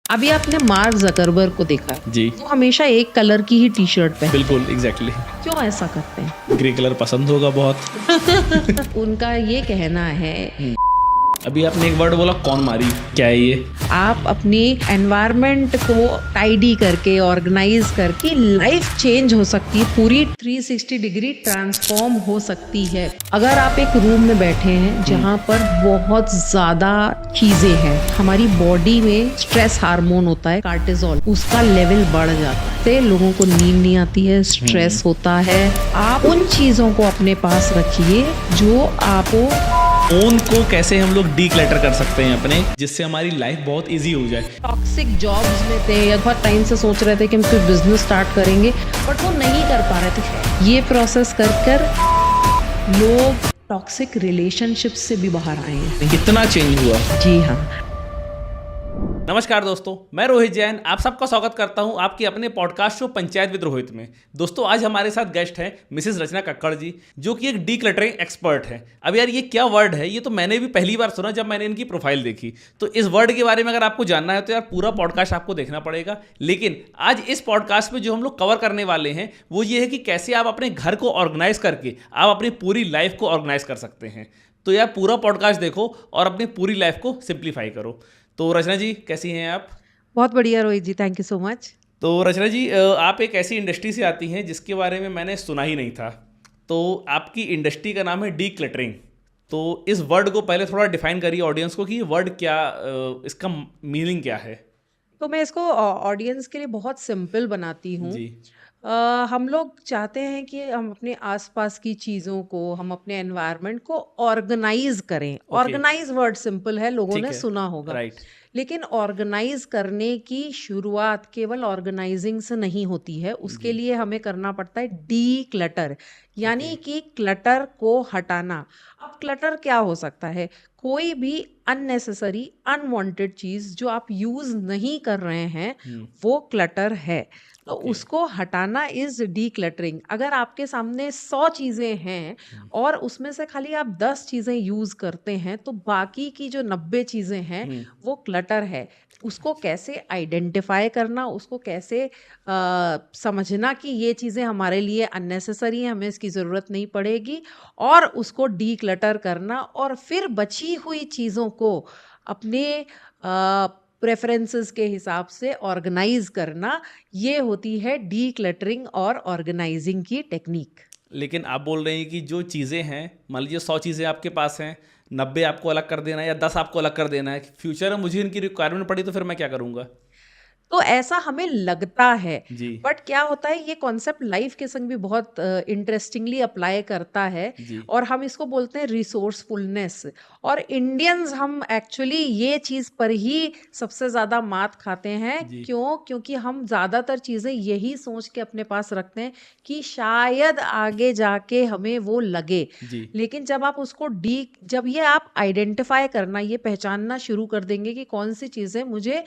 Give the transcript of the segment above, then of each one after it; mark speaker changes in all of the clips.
Speaker 1: अभी आपने mark Zuckerberg को देखा है,
Speaker 2: जी
Speaker 1: वो हमेशा एक कलर की ही टी शर्ट पहनते
Speaker 2: बिल्कुल एग्जैक्टली
Speaker 1: क्यों ऐसा करते हैं?
Speaker 2: ग्रे कलर पसंद होगा बहुत।
Speaker 1: उनका ये कहना है
Speaker 2: अभी आपने एक वर्ड बोला कौन मारी, क्या है ये?
Speaker 1: आप अपनी एनवायरनमेंट को टाइडी करके ऑर्गेनाइज करके लाइफ चेंज हो सकती है, पूरी 360 डिग्री ट्रांसफॉर्म हो सकती है। अगर आप एक रूम में बैठे हैं जहाँ पर बहुत ज्यादा चीजें हैं, हमारी बॉडी में स्ट्रेस हार्मोन होता है कार्टिसोल, उसका लेवल बढ़ जाता है, तो लोगों को नींद नहीं आती है, स्ट्रेस होता है। आप उन चीजों को अपने पास रखिए जो आपको
Speaker 2: फोन को कैसे हम लोग डीक्लटर कर सकते हैं अपने, जिससे हमारी लाइफ बहुत इजी हो जाए।
Speaker 1: टॉक्सिक जॉब्स में थे या बहुत टाइम से सोच रहे थे कि हम कोई बिजनेस स्टार्ट करेंगे, बट वो नहीं कर पा रहे थे। ये प्रोसेस कर कर लोग टॉक्सिक रिलेशनशिप से भी बाहर आए हैं।
Speaker 2: कितना चेंज हुआ।
Speaker 1: जी हाँ।
Speaker 2: नमस्कार दोस्तों, मैं रोहित जैन आप सबका स्वागत करता हूं आपके अपने podcast show panchayat with Rohit में। दोस्तों आज हमारे साथ गेस्ट हैं मिसेस रचना कक्कड़ जी, जो कि एक डीक्लटरिंग एक्सपर्ट है। अब यार ये क्या वर्ड है, ये तो मैंने भी पहली बार सुना जब मैंने इनकी प्रोफाइल देखी। तो इस वर्ड के बारे में अगर आपको जानना है तो यार पूरा पॉडकास्ट आपको देखना पड़ेगा। लेकिन आज इस पॉडकास्ट में जो हम लोग कवर करने वाले हैं वो ये है कि कैसे आप अपने घर को ऑर्गेनाइज करके आप अपनी पूरी लाइफ को ऑर्गेनाइज कर सकते हैं। तो यार पूरा पॉडकास्ट देखो और अपनी पूरी लाइफ को सिंप्लीफाई करो। तो रचना जी कैसी हैं आप?
Speaker 1: बहुत बढ़िया रोहित जी, थैंक यू सो मच।
Speaker 2: तो रचना जी आप एक ऐसी इंडस्ट्री से आती हैं जिसके बारे में मैंने सुना ही नहीं था। तो आपकी इंडस्ट्री का नाम है डीक्लटरिंग। तो इस वर्ड को पहले थोड़ा डिफाइन करिए ऑडियंस को कि ये वर्ड क्या, इसका मीनिंग क्या है।
Speaker 1: तो मैं इसको ऑडियंस के लिए बहुत सिंपल बनाती हूँ।
Speaker 2: जी
Speaker 1: हम लोग चाहते हैं कि हम अपने आसपास की चीज़ों को, हम अपने एनवायरनमेंट को ऑर्गेनाइज करें।
Speaker 2: ओके
Speaker 1: ऑर्गेनाइज वर्ड सिंपल है, लोगों
Speaker 2: ठीक
Speaker 1: ने
Speaker 2: है
Speaker 1: सुना होगा।
Speaker 2: राइट
Speaker 1: लेकिन ऑर्गेनाइज करने की शुरुआत केवल ऑर्गेनाइजिंग से नहीं होती है, उसके
Speaker 2: जी
Speaker 1: लिए हमें करना पड़ता है डी क्लटर, यानी
Speaker 2: ओके
Speaker 1: कि क्लटर को हटाना। अब क्लटर क्या हो सकता है? कोई भी अननेसेसरी अनवांटेड चीज जो आप यूज नहीं कर रहे हैं, वो क्लटर है। तो
Speaker 2: ओके
Speaker 1: उसको हटाना इज डी क्लटरिंग। अगर आपके सामने 100 चीजें हैं और उसमें से खाली आप 10 चीजें यूज करते हैं, तो बाकी की जो 90 चीजें हैं वो क्लटर है। उसको कैसे आइडेंटिफाई करना, उसको कैसे समझना कि ये चीज़ें हमारे लिए अननेसेसरी हैं, हमें इसकी ज़रूरत नहीं पड़ेगी, और उसको डी क्लटर करना, और फिर बची हुई चीज़ों को अपने प्रेफरेंसेस के हिसाब से ऑर्गेनाइज करना। ये होती है डी क्लटरिंग और ऑर्गेनाइजिंग की टेक्निक।
Speaker 2: लेकिन आप बोल रहे हैं कि जो चीज़ें हैं, मान लीजिए 100 चीज़ें आपके पास हैं, 90 आपको अलग कर देना है या 10 आपको अलग कर देना है। फ्यूचर में मुझे इनकी रिक्वायरमेंट पड़ी तो फिर मैं क्या करूँगा?
Speaker 1: तो ऐसा हमें लगता है,
Speaker 2: जी
Speaker 1: बट क्या होता है, ये कॉन्सेप्ट लाइफ के संग भी बहुत इंटरेस्टिंगली अप्लाई करता है,
Speaker 2: जी
Speaker 1: और हम इसको बोलते हैं रिसोर्सफुलनेस। और इंडियंस हम एक्चुअली ये चीज़ पर ही सबसे ज़्यादा मात खाते हैं।
Speaker 2: जी
Speaker 1: क्यों? क्योंकि हम ज़्यादातर चीज़ें यही सोच के अपने पास रखते हैं कि शायद आगे जाके हमें वो लगे।
Speaker 2: जी
Speaker 1: लेकिन जब ये आप आइडेंटिफाई करना, ये पहचानना शुरू कर देंगे कि कौन सी चीज़ें मुझे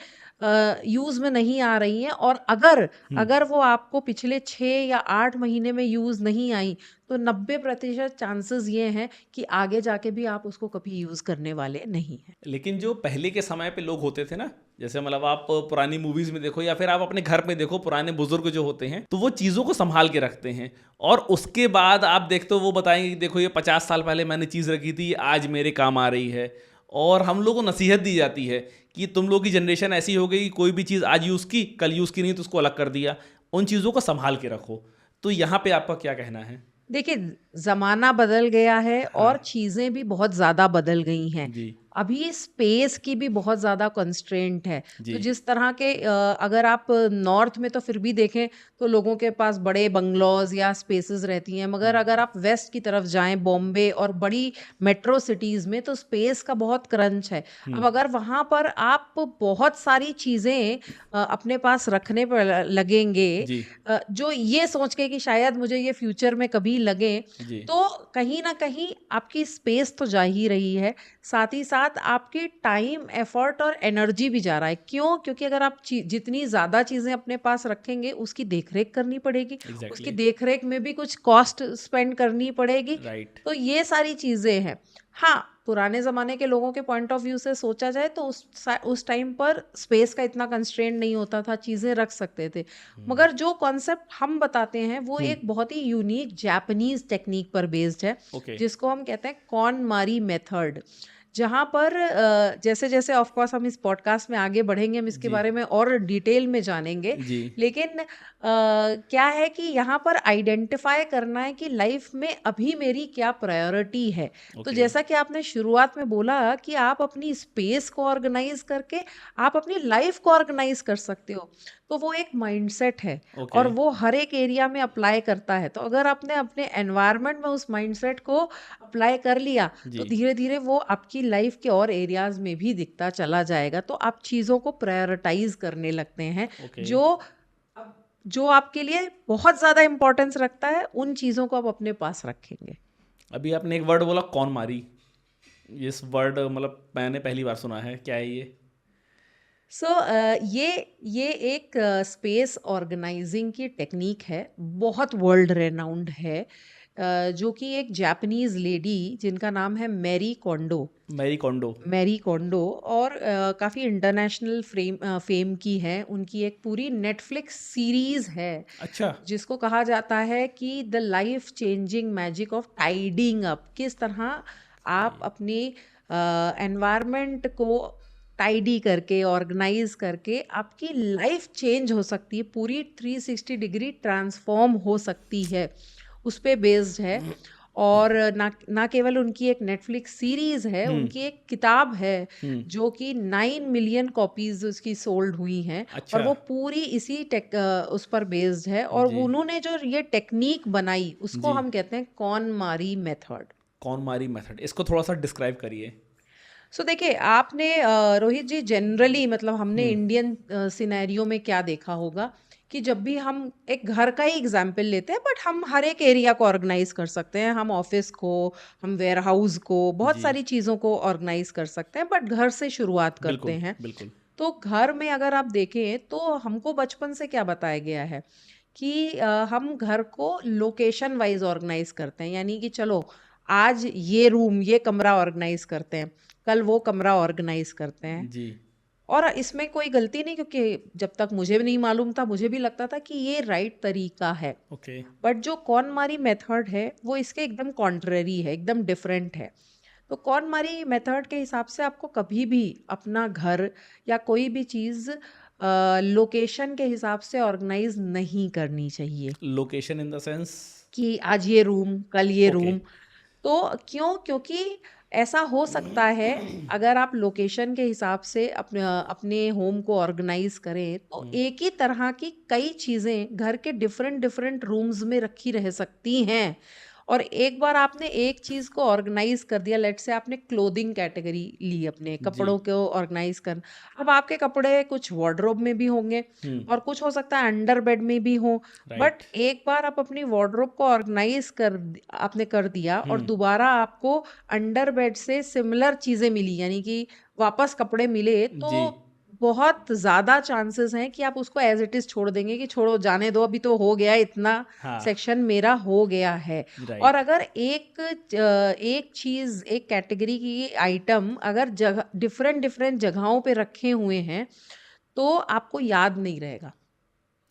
Speaker 1: यूज में नहीं आ रही हैं, और अगर अगर वो आपको पिछले 6 या 8 महीने में यूज नहीं आई, तो 90% चांसेस ये हैं कि आगे जाके भी आप उसको कभी यूज करने वाले नहीं हैं।
Speaker 2: लेकिन जो पहले के समय पे लोग होते थे ना, जैसे मतलब आप पुरानी मूवीज में देखो या फिर आप अपने घर में देखो, पुराने बुजुर्ग जो होते हैं तो वो चीज़ों को संभाल के रखते हैं। और उसके बाद आप देखते हो वो बताएंगे कि देखो ये 50 साल पहले मैंने चीज़ रखी थी, ये आज मेरे काम आ रही है। और हम लोगों को नसीहत दी जाती है कि तुम लोग की जनरेशन ऐसी हो गई कि कोई भी चीज़ आज यूज़ की, कल यूज़ की नहीं तो उसको अलग कर दिया। उन चीज़ों को संभाल के रखो। तो यहाँ पे आपका क्या कहना है?
Speaker 1: देखिए, जमाना बदल गया है और
Speaker 2: हाँ
Speaker 1: चीजें भी बहुत ज्यादा बदल गई हैं।
Speaker 2: जी
Speaker 1: अभी स्पेस की भी बहुत ज्यादा कंस्ट्रेंट है।
Speaker 2: जी
Speaker 1: तो जिस तरह के अगर आप नॉर्थ में तो फिर भी देखें तो लोगों के पास बड़े बंगलोज या स्पेसेस रहती हैं, मगर अगर आप वेस्ट की तरफ जाएं, बॉम्बे और बड़ी मेट्रो सिटीज में, तो स्पेस का बहुत क्रंच है। अब अगर वहां पर आप बहुत सारी चीजें अपने पास रखने पर लगेंगे,
Speaker 2: जी
Speaker 1: जो ये सोच के कि शायद मुझे ये फ्यूचर में कभी लगे,
Speaker 2: जी
Speaker 1: तो कहीं ना कहीं आपकी स्पेस तो जा ही रही है। साथ ही साथ साथ आपकी टाइम, एफर्ट और एनर्जी भी जा रहा है। क्यों? क्योंकि अगर आप जितनी ज़्यादा चीज़ें अपने पास रखेंगे उसकी देखरेख करनी पड़ेगी, उसकी
Speaker 2: एग्जैक्टली।
Speaker 1: देखरेख में भी कुछ कॉस्ट स्पेंड करनी पड़ेगी।
Speaker 2: राइट।
Speaker 1: तो ये सारी चीज़ें हैं। हाँ, पुराने ज़माने के लोगों के पॉइंट ऑफ व्यू से सोचा जाए तो उस टाइम पर स्पेस का इतना कंस्ट्रेंट नहीं होता था, चीज़ें रख सकते थे। मगर जो कॉन्सेप्ट हम बताते हैं वो एक बहुत ही यूनिक जापानीज टेक्निक पर बेस्ड है,
Speaker 2: ओके।
Speaker 1: जिसको हम कहते हैं कॉन मारी मेथड। जहाँ पर जैसे जैसे ऑफ कोर्स हम इस पॉडकास्ट में आगे बढ़ेंगे, हम इसके
Speaker 2: जी।
Speaker 1: बारे में और डिटेल में जानेंगे।
Speaker 2: जी।
Speaker 1: लेकिन क्या है कि यहाँ पर आइडेंटिफाई करना है कि लाइफ में अभी मेरी क्या प्रायोरिटी है। तो
Speaker 2: ओके।
Speaker 1: जैसा कि आपने शुरुआत में बोला कि आप अपनी स्पेस को ऑर्गेनाइज करके आप अपनी लाइफ को ऑर्गेनाइज कर सकते हो, तो वो एक माइंडसेट है
Speaker 2: ओके।
Speaker 1: और वो हर एक एरिया में अप्लाई करता है। तो अगर आपने अपने एनवायरनमेंट में उस माइंडसेट को अप्लाई कर लिया तो
Speaker 2: जी।
Speaker 1: धीरे धीरे वो आपकी लाइफ के और एरियाज में भी दिखता चला जाएगा। तो आप चीज़ों को प्रायोरिटाइज करने लगते हैं।
Speaker 2: ओके।
Speaker 1: जो आपके लिए बहुत ज़्यादा इम्पोर्टेंस रखता है उन चीज़ों को आप अपने पास रखेंगे।
Speaker 2: अभी आपने एक वर्ड बोला कौन मारी, इस वर्ड मतलब मैंने पहली बार सुना है, क्या है ये?
Speaker 1: सो ये एक स्पेस ऑर्गेनाइजिंग की टेक्निक है, बहुत वर्ल्ड रेनाउंड है, जो कि एक जापानीज लेडी जिनका नाम है मैरी कोंडो।
Speaker 2: मैरी कोंडो।
Speaker 1: मैरी कोंडो और काफ़ी इंटरनेशनल फेम की है। उनकी एक पूरी नेटफ्लिक्स सीरीज है
Speaker 2: अच्छा।
Speaker 1: जिसको कहा जाता है कि the life changing magic of tidying up. किस तरह आप अपनी एनवायरनमेंट को टाइडी करके, ऑर्गेनाइज करके आपकी लाइफ चेंज हो सकती है, पूरी 360 डिग्री ट्रांसफॉर्म हो सकती है, उस पे बेस्ड है। और ना केवल उनकी एक नेटफ्लिक्स सीरीज है, उनकी एक किताब है जो कि 9 मिलियन कॉपीज उसकी सोल्ड हुई हैं।
Speaker 2: अच्छा।
Speaker 1: और वो पूरी इसी उस पर बेस्ड है। और
Speaker 2: जी।
Speaker 1: उन्होंने जो ये टेक्निक बनाई उसको
Speaker 2: जी।
Speaker 1: हम कहते हैं कॉन मारी मेथड।
Speaker 2: कौन मारी मेथड, इसको थोड़ा सा डिस्क्राइब करिए।
Speaker 1: सो देखिए, आपने रोहित जी जनरली मतलब हमने इंडियन सिनेरियो में क्या देखा होगा कि जब भी हम एक घर का ही एग्जाम्पल लेते हैं, बट हम हर एक एरिया को ऑर्गेनाइज कर सकते हैं, हम ऑफिस को, हम वेयर हाउस को, बहुत
Speaker 2: जी।
Speaker 1: सारी चीज़ों को ऑर्गेनाइज कर सकते हैं, बट घर से शुरुआत करते
Speaker 2: बिल्कुल
Speaker 1: हैं।
Speaker 2: बिल्कुल।
Speaker 1: तो घर में अगर आप देखें तो हमको बचपन से क्या बताया गया है कि हम घर को लोकेशन वाइज ऑर्गेनाइज करते हैं। यानी कि चलो आज ये रूम, ये कमरा ऑर्गेनाइज करते हैं, कल वो कमरा ऑर्गेनाइज करते हैं।
Speaker 2: जी।
Speaker 1: और इसमें कोई गलती नहीं, क्योंकि जब तक मुझे भी नहीं मालूम था मुझे भी लगता था कि ये राइट तरीका है।
Speaker 2: ओके।
Speaker 1: बट जो कौन मारी मेथड है वो इसके एकदम कॉन्ट्ररी है, एकदम डिफरेंट है। तो कौन मारी मेथड के हिसाब से आपको कभी भी अपना घर या कोई भी चीज़ लोकेशन के हिसाब से ऑर्गेनाइज नहीं करनी चाहिए
Speaker 2: लोकेशन इन द सेंस?
Speaker 1: कि आज ये रूम, कल ये
Speaker 2: ओके।
Speaker 1: रूम। तो क्यों? क्योंकि ऐसा हो सकता है अगर आप लोकेशन के हिसाब से अपने अपने होम को ऑर्गेनाइज करें तो एक ही तरह की कई चीज़ें घर के डिफरेंट डिफरेंट रूम्स में रखी रह सकती हैं। और एक बार आपने एक चीज़ को ऑर्गेनाइज कर दिया, लेट से आपने क्लोथिंग कैटेगरी ली, अपने
Speaker 2: जी।
Speaker 1: कपड़ों को ऑर्गेनाइज कर, अब आपके कपड़े कुछ वार्डरोब में भी होंगे और कुछ हो सकता है अंडर बेड में भी हो। But
Speaker 2: right.
Speaker 1: एक बार आप अपनी वार्डरोब को ऑर्गेनाइज आपने कर दिया और दोबारा आपको अंडर बेड से सिमिलर चीजें मिली, यानी कि वापस कपड़े मिले, तो
Speaker 2: जी।
Speaker 1: बहुत ज्यादा चांसेस हैं कि आप उसको एज इट इज छोड़ देंगे कि छोड़ो जाने दो, अभी तो हो गया, इतना
Speaker 2: हाँ।
Speaker 1: सेक्शन मेरा हो गया है।
Speaker 2: राइट।
Speaker 1: और अगर एक चीज, एक कैटेगरी की आइटम अगर जगह डिफरेंट डिफरेंट जगहों पे रखे हुए हैं तो आपको याद नहीं रहेगा,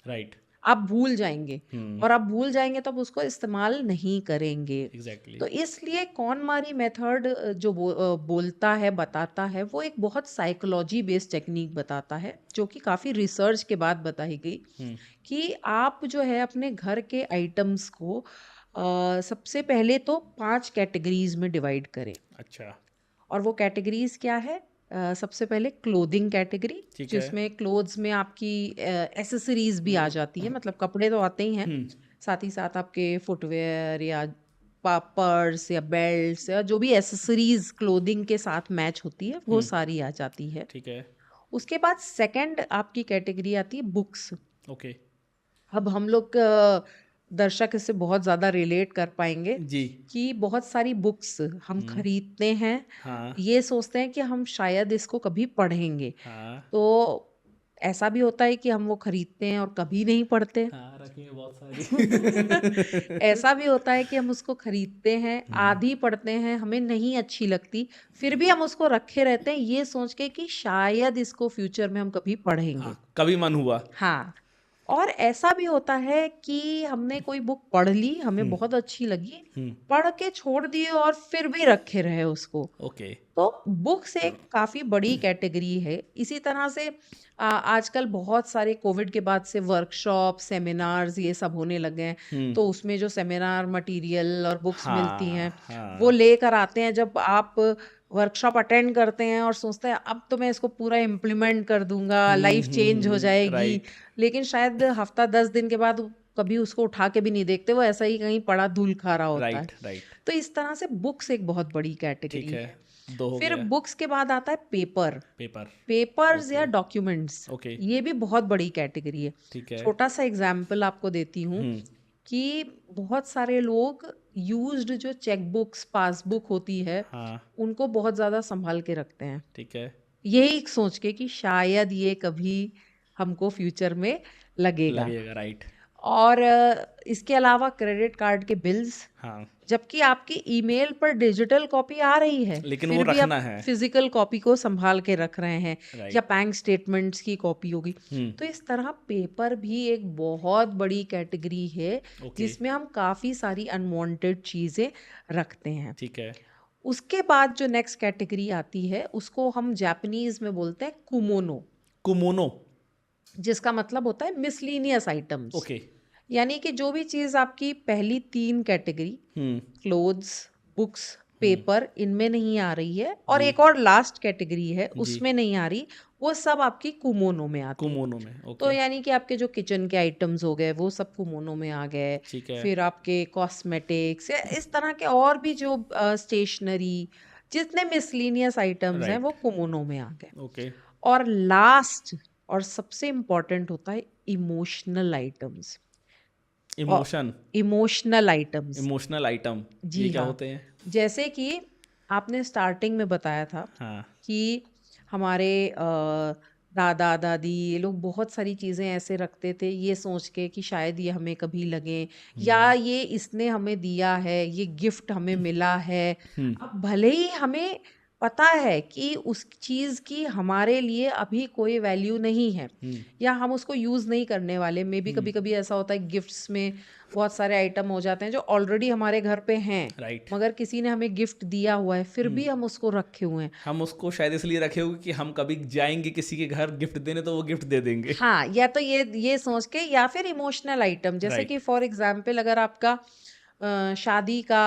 Speaker 2: राइट।
Speaker 1: आप भूल जाएंगे। और आप भूल जाएंगे तो आप उसको इस्तेमाल नहीं करेंगे।
Speaker 2: एग्जैक्टली।
Speaker 1: तो इसलिए कौन मारी मेथड जो बोलता है, बताता है, वो एक बहुत साइकोलॉजी बेस्ड टेक्निक बताता है, जो कि काफ़ी रिसर्च के बाद बताई गई कि आप जो है अपने घर के आइटम्स को सबसे पहले तो 5 कैटेगरीज में डिवाइड करें।
Speaker 2: अच्छा।
Speaker 1: और वो कैटेगरीज क्या है? सबसे पहले क्लोथिंग कैटेगरी,
Speaker 2: ठीक है।
Speaker 1: जिसमें क्लोथ्स में आपकी एसेसरीज भी आ जाती है, मतलब कपड़े तो आते ही हैं, साथ ही साथ आपके फुटवेयर या पर्स या बेल्ट्स या जो भी एसेसरीज क्लोथिंग के साथ मैच होती है वो सारी आ जाती है।
Speaker 2: ठीक है।
Speaker 1: उसके बाद सेकंड आपकी कैटेगरी आती है बुक्स।
Speaker 2: ओके।
Speaker 1: अब हम लोग दर्शक इससे बहुत ज़्यादा रिलेट कर पाएंगे
Speaker 2: जी।
Speaker 1: कि बहुत सारी बुक्स हम खरीदते हैं,
Speaker 2: हाँ
Speaker 1: ये सोचते हैं कि हम शायद इसको कभी पढ़ेंगे,
Speaker 2: हाँ
Speaker 1: तो ऐसा भी होता है कि हम वो खरीदते हैं और कभी नहीं पढ़ते।
Speaker 2: हाँ, रखी है बहुत सारी।
Speaker 1: ऐसा भी होता है कि हम उसको खरीदते हैं, आधी पढ़ते हैं, हमें नहीं अच्छी लगती, फिर भी हम उसको रखे रहते हैं ये सोच के कि शायद इसको फ्यूचर में हम कभी पढ़ेंगे।
Speaker 2: हाँ, कभी मन हुआ।
Speaker 1: हाँ, और ऐसा भी होता है कि हमने कोई बुक पढ़ ली, हमें बहुत अच्छी लगी, पढ़ के छोड़ दिए और फिर भी रखे रहे उसको।
Speaker 2: ओके।
Speaker 1: तो बुक्स एक काफ़ी बड़ी कैटेगरी है। इसी तरह से आजकल बहुत सारे कोविड के बाद से वर्कशॉप, सेमिनार्स ये सब होने लगे हैं। तो उसमें जो सेमिनार मटेरियल और बुक्स मिलती
Speaker 2: हाँ
Speaker 1: हैं,
Speaker 2: हाँ
Speaker 1: वो लेकर आते हैं। जब आप वर्कशॉप अटेंड करते हैं और सोचते हैं अब तो मैं इसको पूरा इम्प्लीमेंट कर दूंगा, लाइफ चेंज हो जाएगी,
Speaker 2: राइट
Speaker 1: लेकिन शायद हफ्ता 10 दिन के बाद कभी उसको उठा के भी नहीं देखते, वो ऐसा ही कहीं पड़ा धूल खा रहा होता है।
Speaker 2: Right right.
Speaker 1: तो इस तरह से बुक्स एक बहुत बड़ी
Speaker 2: ठीक
Speaker 1: कैटेगरी
Speaker 2: है,
Speaker 1: है।
Speaker 2: 2 हो
Speaker 1: फिर
Speaker 2: गया।
Speaker 1: बुक्स के बाद आता है पेपर,
Speaker 2: पेपर।
Speaker 1: पेपर्स या
Speaker 2: ओके
Speaker 1: डॉक्यूमेंट्स,
Speaker 2: ओके।
Speaker 1: ये भी बहुत बड़ी कैटेगरी है।
Speaker 2: ठीक है।
Speaker 1: छोटा सा एग्जाम्पल आपको देती हूँ
Speaker 2: हम्म।
Speaker 1: कि बहुत सारे लोग यूज्ड जो चेक बुक्स, पासबुक होती है,
Speaker 2: हाँ
Speaker 1: उनको बहुत ज़्यादा संभाल के रखते हैं,
Speaker 2: ठीक है।
Speaker 1: यही सोच के कि शायद ये कभी हमको फ्यूचर में लगेगा।
Speaker 2: लगेगा, राइट।
Speaker 1: और इसके अलावा क्रेडिट कार्ड के बिल्स,
Speaker 2: हाँ,
Speaker 1: जबकि आपकी ईमेल पर डिजिटल कॉपी आ रही है,
Speaker 2: लेकिन वो
Speaker 1: फिर भी आप
Speaker 2: रखना है।
Speaker 1: फिजिकल कॉपी को संभाल के रख रहे हैं, या
Speaker 2: राइट।
Speaker 1: बैंक स्टेटमेंट्स की कॉपी होगी। तो इस तरह पेपर भी एक बहुत बड़ी कैटेगरी है
Speaker 2: ओके।
Speaker 1: जिसमें हम काफ़ी सारी अनवांटेड चीज़ें रखते हैं।
Speaker 2: ठीक है।
Speaker 1: उसके बाद जो नेक्स्ट कैटेगरी आती है उसको हम जापानीज में बोलते हैं कुमोनो,
Speaker 2: कुमोनो।
Speaker 1: जिसका मतलब होता है मिसलीनियस आइटम्स।
Speaker 2: ओके।
Speaker 1: यानी कि जो भी चीज़ आपकी पहली 3 कैटेगरी, क्लोथ्स, बुक्स, पेपर, इनमें नहीं आ रही है, और एक और लास्ट कैटेगरी है
Speaker 2: जी।
Speaker 1: उसमें नहीं आ रही, वो सब आपकी कुमोनो में आती है।
Speaker 2: कुमोनो में।
Speaker 1: तो
Speaker 2: ओके।
Speaker 1: यानी कि आपके जो किचन के आइटम्स हो गए वो सब कुमोनो में आ गए।
Speaker 2: ठीक है।
Speaker 1: फिर आपके कॉस्मेटिक्स या इस तरह के और भी जो स्टेशनरी, जितने मिसलीनियस आइटम्स हैं
Speaker 2: राइट।
Speaker 1: वो कुमोनो में आ गए।
Speaker 2: ओके।
Speaker 1: और लास्ट और सबसे इम्पोर्टेंट होता है emotional items.
Speaker 2: Emotion.
Speaker 1: Emotional items,
Speaker 2: emotional item.
Speaker 1: जी
Speaker 2: ये क्या
Speaker 1: हाँ,
Speaker 2: होते हैं?
Speaker 1: जैसे कि आपने स्टार्टिंग में बताया था
Speaker 2: हाँ
Speaker 1: कि हमारे दादा दादी ये लोग बहुत सारी चीज़ें ऐसे रखते थे ये सोच के कि शायद ये हमें कभी लगे, या ये इसने हमें दिया है, ये गिफ्ट हमें मिला है। अब भले ही हमें पता है कि उस चीज़ की हमारे लिए अभी कोई वैल्यू नहीं है, या हम उसको यूज़ नहीं करने वाले, मे बी कभी कभी ऐसा होता है गिफ्ट्स में बहुत सारे आइटम हो जाते हैं जो ऑलरेडी हमारे घर पे हैं,
Speaker 2: राइट।
Speaker 1: मगर किसी ने हमें गिफ्ट दिया हुआ है, फिर भी हम उसको रखे हुए हैं।
Speaker 2: हम उसको शायद इसलिए रखे हुए कि हम कभी जाएंगे किसी के घर गिफ्ट देने तो वो गिफ्ट दे देंगे।
Speaker 1: हाँ, या तो ये सोच के, या फिर इमोशनल आइटम, जैसे कि
Speaker 2: राइट।
Speaker 1: फॉर एग्जाम्पल अगर आपका शादी का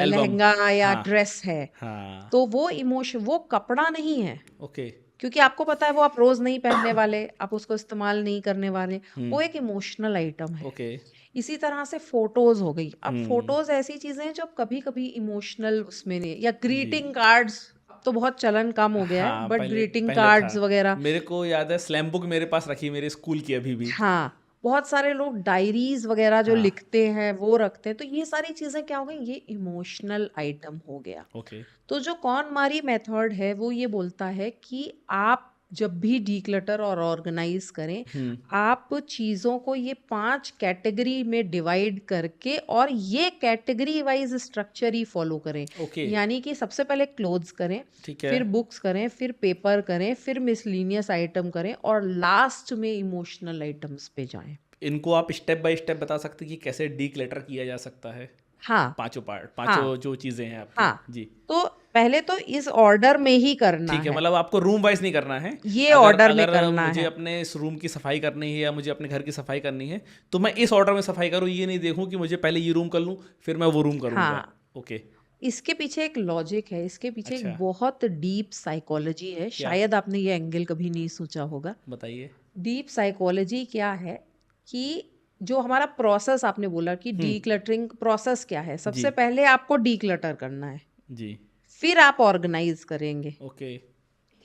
Speaker 2: एल्बम।
Speaker 1: लहंगा या
Speaker 2: हाँ
Speaker 1: ड्रेस है,
Speaker 2: हाँ।
Speaker 1: तो वो इमोशन, वो कपड़ा नहीं है,
Speaker 2: ओके।
Speaker 1: क्योंकि आपको पता है वो आप रोज नहीं पहनने वाले, आप उसको इस्तेमाल नहीं करने वाले, वो एक इमोशनल आइटम है।
Speaker 2: ओके।
Speaker 1: इसी तरह से फोटोज हो गई। अब फोटोज ऐसी चीजें हैं जो कभी कभी इमोशनल उसमें नहीं, या ग्रीटिंग कार्ड्स, अब तो बहुत चलन कम हो गया है,
Speaker 2: हाँ,
Speaker 1: बट
Speaker 2: पहले
Speaker 1: ग्रीटिंग
Speaker 2: पहले
Speaker 1: कार्ड्स
Speaker 2: था।
Speaker 1: वगैरह,
Speaker 2: मेरे को याद है स्लैम बुक मेरे पास रखी मेरे स्कूल की अभी भी।
Speaker 1: हाँ, बहुत सारे लोग डायरीज वगैरह जो
Speaker 2: हाँ।
Speaker 1: लिखते हैं वो रखते हैं। तो ये सारी चीजें क्या हो गई, ये इमोशनल आइटम हो गया।
Speaker 2: ओके।
Speaker 1: तो जो कॉन मारी मेथड है वो ये बोलता है कि आप जब भी डीक्लटर और ऑर्गेनाइज करें, आप चीज़ों को ये 5 कैटेगरी में डिवाइड करके और ये कैटेगरी वाइज स्ट्रक्चर ही फॉलो करें।
Speaker 2: ओके।
Speaker 1: यानी कि सबसे पहले क्लोथ्स करें,
Speaker 2: ठीक है।
Speaker 1: फिर बुक्स करें, फिर पेपर करें, फिर मिसलीनियस आइटम करें, और लास्ट में इमोशनल आइटम्स पे जाएं।
Speaker 2: इनको आप स्टेप बाय स्टेप बता सकते हैं कि कैसे डीक्लटर किया जा सकता है?
Speaker 1: हाँ,
Speaker 2: पांचों पार्ट,
Speaker 1: हाँ,
Speaker 2: पांचों जो चीजें हैं आपकी।
Speaker 1: हाँ,
Speaker 2: जी।
Speaker 1: तो पहले तो इस ऑर्डर में ही करना
Speaker 2: ठीक है,
Speaker 1: है,
Speaker 2: मतलब आपको रूम वाइज नहीं करना है।
Speaker 1: ये
Speaker 2: अगर
Speaker 1: ऑर्डर में
Speaker 2: अगर
Speaker 1: करना
Speaker 2: मुझे
Speaker 1: है।
Speaker 2: अपने इस रूम की सफाई करनी है या मुझे अपने घर की सफाई करनी है तो मैं इस ऑर्डर में सफाई करूँ, ये नहीं देखूं कि मुझे पहले ये रूम कर लूँ फिर मैं वो रूम करूंगा।
Speaker 1: हाँ,
Speaker 2: ओके।
Speaker 1: इसके पीछे एक लॉजिक है, इसके पीछे
Speaker 2: अच्छा।
Speaker 1: एक बहुत डीप साइकोलॉजी है,
Speaker 2: क्या?
Speaker 1: शायद आपने ये एंगल कभी नहीं सोचा होगा।
Speaker 2: बताइए।
Speaker 1: डीप साइकोलॉजी क्या है कि जो हमारा प्रोसेस, आपने बोला कि डीक्लटरिंग प्रोसेस क्या है, सबसे
Speaker 2: जी।
Speaker 1: पहले आपको डीक्लटर करना है,
Speaker 2: जी।
Speaker 1: फिर आप ऑर्गेनाइज करेंगे,
Speaker 2: ओके।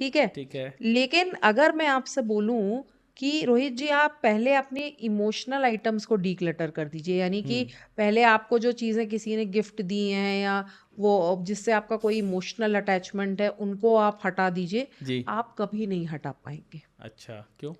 Speaker 1: ठीक है।
Speaker 2: ठीक है।
Speaker 1: लेकिन अगर मैं आपसे बोलूं कि रोहित जी आप पहले अपने इमोशनल आइटम्स को डीक्लटर कर दीजिए, यानी कि पहले आपको जो चीज़ें किसी ने गिफ्ट दी हैं या वो जिससे आपका कोई इमोशनल अटैचमेंट है उनको आप हटा दीजिए।
Speaker 2: जी।
Speaker 1: आप कभी नहीं हटा पाएंगे,
Speaker 2: अच्छा, क्यों?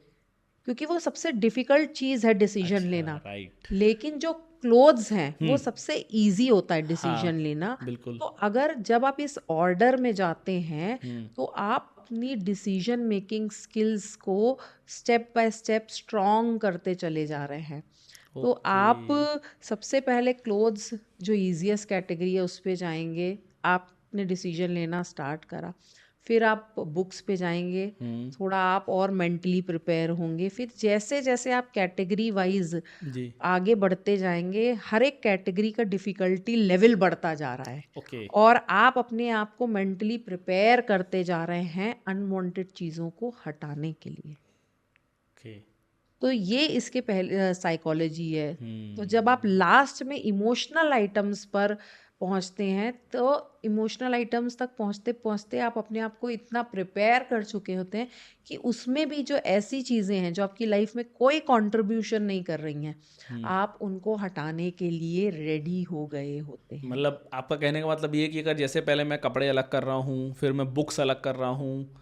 Speaker 1: क्योंकि वो सबसे डिफिकल्ट चीज़ है डिसीजन
Speaker 2: अच्छा,
Speaker 1: लेना।
Speaker 2: राइट।
Speaker 1: लेकिन जो क्लोथ्स हैं वो
Speaker 2: हम्म।
Speaker 1: सबसे इजी होता है
Speaker 2: हाँ,
Speaker 1: डिसीजन लेना।
Speaker 2: बिल्कुल।
Speaker 1: तो अगर जब आप इस ऑर्डर में जाते हैं
Speaker 2: हम्म।
Speaker 1: तो आप अपनी डिसीजन मेकिंग स्किल्स को स्टेप बाय स्टेप स्ट्रॉन्ग करते चले जा रहे हैं। तो
Speaker 2: ओके।
Speaker 1: आप सबसे पहले क्लोथ्स जो इजीएस्ट कैटेगरी है उस पे जाएंगे, आपने डिसीजन लेना स्टार्ट करा। फिर आप बुक्स पे जाएंगे,
Speaker 2: हम्म।
Speaker 1: थोड़ा आप और मेंटली प्रिपेयर होंगे। फिर जैसे जैसे आप कैटेगरी वाइज
Speaker 2: जी।
Speaker 1: आगे बढ़ते जाएंगे, हर एक कैटेगरी का डिफिकल्टी लेवल बढ़ता जा रहा है
Speaker 2: ओके।
Speaker 1: और आप अपने आप को मेंटली प्रिपेयर करते जा रहे हैं अनवांटेड चीज़ों को हटाने के लिए।
Speaker 2: ओके।
Speaker 1: तो ये इसके पहले साइकोलॉजी है। तो जब आप
Speaker 2: हम्म।
Speaker 1: लास्ट में इमोशनल आइटम्स पर पहुंचते हैं तो इमोशनल आइटम्स तक पहुंचते पहुंचते आप अपने आप को इतना प्रिपेयर कर चुके होते हैं कि उसमें भी जो ऐसी चीज़ें हैं जो आपकी लाइफ में कोई कंट्रीब्यूशन नहीं कर रही हैं, आप उनको हटाने के लिए रेडी हो गए होते हैं।
Speaker 2: मतलब आपका कहने का मतलब ये है कि अगर जैसे पहले मैं कपड़े अलग कर रहा हूँ, फिर मैं बुक्स अलग कर रहा हूँ,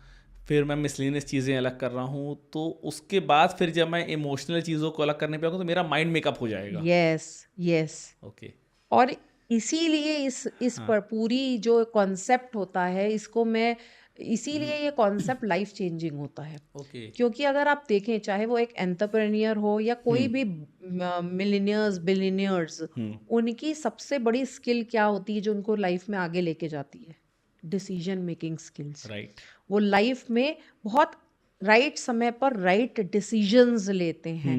Speaker 2: फिर मैं मिसलिनियस चीज़ें अलग कर रहा हूँ, तो उसके बाद फिर जब मैं इमोशनल चीज़ों को अलग करने पे आऊँगा तो मेरा माइंड मेकअप हो जाएगा।
Speaker 1: Yes, yes.
Speaker 2: ओके।
Speaker 1: और इसीलिए इस
Speaker 2: हाँ।
Speaker 1: पर पूरी जो कॉन्सेप्ट होता है इसको मैं इसीलिए ये कॉन्सेप्ट लाइफ चेंजिंग होता है।
Speaker 2: ओके।
Speaker 1: क्योंकि अगर आप देखें चाहे वो एक एंटरप्रेन्योर हो या कोई भी मिलियनियर्स बिलियनियर्स, उनकी सबसे बड़ी स्किल क्या होती है जो उनको लाइफ में आगे लेके जाती है? Decision making skills.
Speaker 2: राइट।
Speaker 1: वो लाइफ में बहुत राइट समय पर राइट डिसीजंस लेते हैं।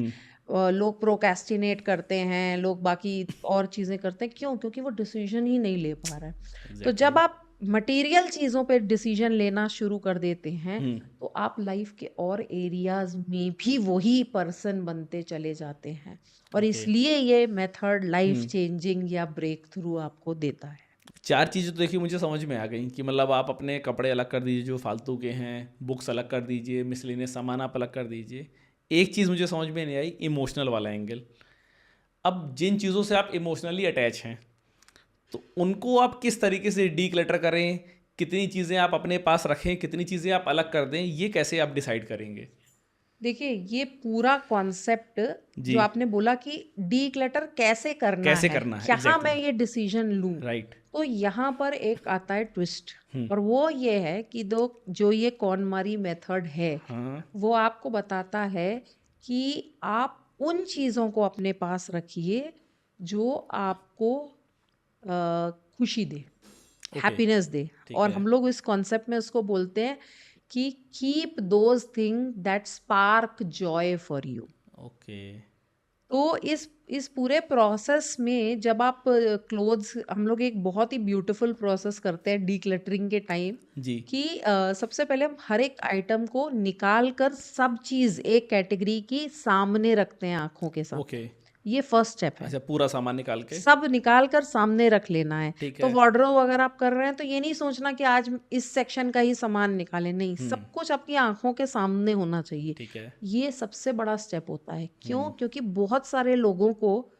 Speaker 1: लोग प्रोक्रेस्टिनेट करते हैं, लोग बाकी और चीज़ें करते हैं, क्यों? क्योंकि वो डिसीजन ही नहीं ले पा रहा है। तो जब
Speaker 2: एग्जैक्टली।
Speaker 1: आप मटेरियल चीज़ों पे डिसीजन लेना शुरू कर देते हैं तो आप लाइफ के और एरियाज में भी वही पर्सन बनते चले जाते हैं और
Speaker 2: ओके।
Speaker 1: इसलिए ये मेथड लाइफ चेंजिंग या ब्रेक थ्रू आपको देता है।
Speaker 2: 4 चीज़ें तो देखिए मुझे समझ में आ गई कि मतलब आप अपने कपड़े अलग कर दीजिए जो फालतू के हैं, बुक्स अलग कर दीजिए, मिसलेनियस सामान आप अलग कर दीजिए। एक चीज़ मुझे समझ में नहीं आई, इमोशनल वाला एंगल। अब जिन चीज़ों से आप इमोशनली अटैच हैं तो उनको आप किस तरीके से डीक्लटर करें, कितनी चीज़ें आप अपने पास रखें, कितनी चीज़ें आप अलग कर दें, ये कैसे आप डिसाइड करेंगे?
Speaker 1: देखिए ये पूरा कॉन्सेप्ट
Speaker 2: जी।
Speaker 1: जो आपने बोला कि डीक्लटर कैसे करना
Speaker 2: कैसे
Speaker 1: है,
Speaker 2: करना है,
Speaker 1: यहाँ मैं
Speaker 2: एग्जैक्टली।
Speaker 1: ये डिसीजन लूं,
Speaker 2: राइट।
Speaker 1: तो यहाँ पर एक आता है ट्विस्ट। और वो ये है कि दो जो ये कॉनमारी मेथड है
Speaker 2: हाँ।
Speaker 1: वो आपको बताता है कि आप उन चीज़ों को अपने पास रखिए जो आपको खुशी दे,
Speaker 2: ओके।
Speaker 1: हैप्पीनेस दे।
Speaker 2: ठीक
Speaker 1: और
Speaker 2: है।
Speaker 1: हम लोग इस कॉन्सेप्ट में उसको बोलते हैं कि keep those thing that spark Joy for you.
Speaker 2: Okay.
Speaker 1: तो इस पूरे प्रोसेस में जब आप क्लोथ्स, हम लोग एक बहुत ही ब्यूटीफुल प्रोसेस करते हैं डीक्लटरिंग के टाइम
Speaker 2: जी।
Speaker 1: कि सबसे पहले हम हर एक आइटम को निकाल कर सब चीज़ एक कैटेगरी की सामने रखते हैं आंखों के सामने।
Speaker 2: ओके।
Speaker 1: ये फर्स्ट स्टेप है।
Speaker 2: अच्छा, पूरा सामान निकाल के।
Speaker 1: सब निकाल कर सामने रख लेना है।
Speaker 2: ठीक
Speaker 1: तो
Speaker 2: है।
Speaker 1: वार्डरोब अगर आप कर रहे हैं तो ये नहीं सोचना कि आज इस सेक्शन का ही सामान निकालें, नहीं, सब कुछ आपकी आंखों के सामने होना चाहिए।
Speaker 2: ठीक है।
Speaker 1: ये सबसे बड़ा स्टेप होता है। क्यों? क्योंकि बहुत सारे लोगों को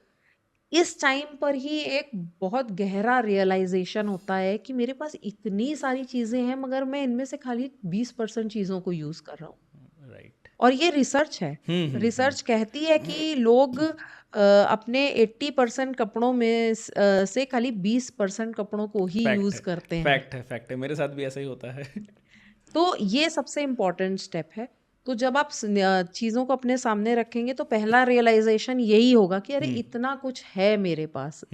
Speaker 1: इस टाइम पर ही एक बहुत गहरा रियलाइजेशन होता है कि मेरे पास इतनी सारी चीजें हैं मगर मैं इनमें से खाली 20% चीजों को यूज कर रहा हूँ।
Speaker 2: राइट।
Speaker 1: और ये रिसर्च है। रिसर्च कहती है कि लोग अपने 80% कपड़ों में से खाली 20% कपड़ों को ही
Speaker 2: फैक्ट
Speaker 1: यूज
Speaker 2: है।
Speaker 1: करते हैं।
Speaker 2: फैक्ट है। फैक्ट है, मेरे साथ भी ऐसा ही होता है।
Speaker 1: तो ये सबसे इम्पोर्टेंट स्टेप है। तो जब आप चीज़ों को अपने सामने रखेंगे तो पहला रियलाइजेशन यही होगा कि अरे इतना कुछ है मेरे पास।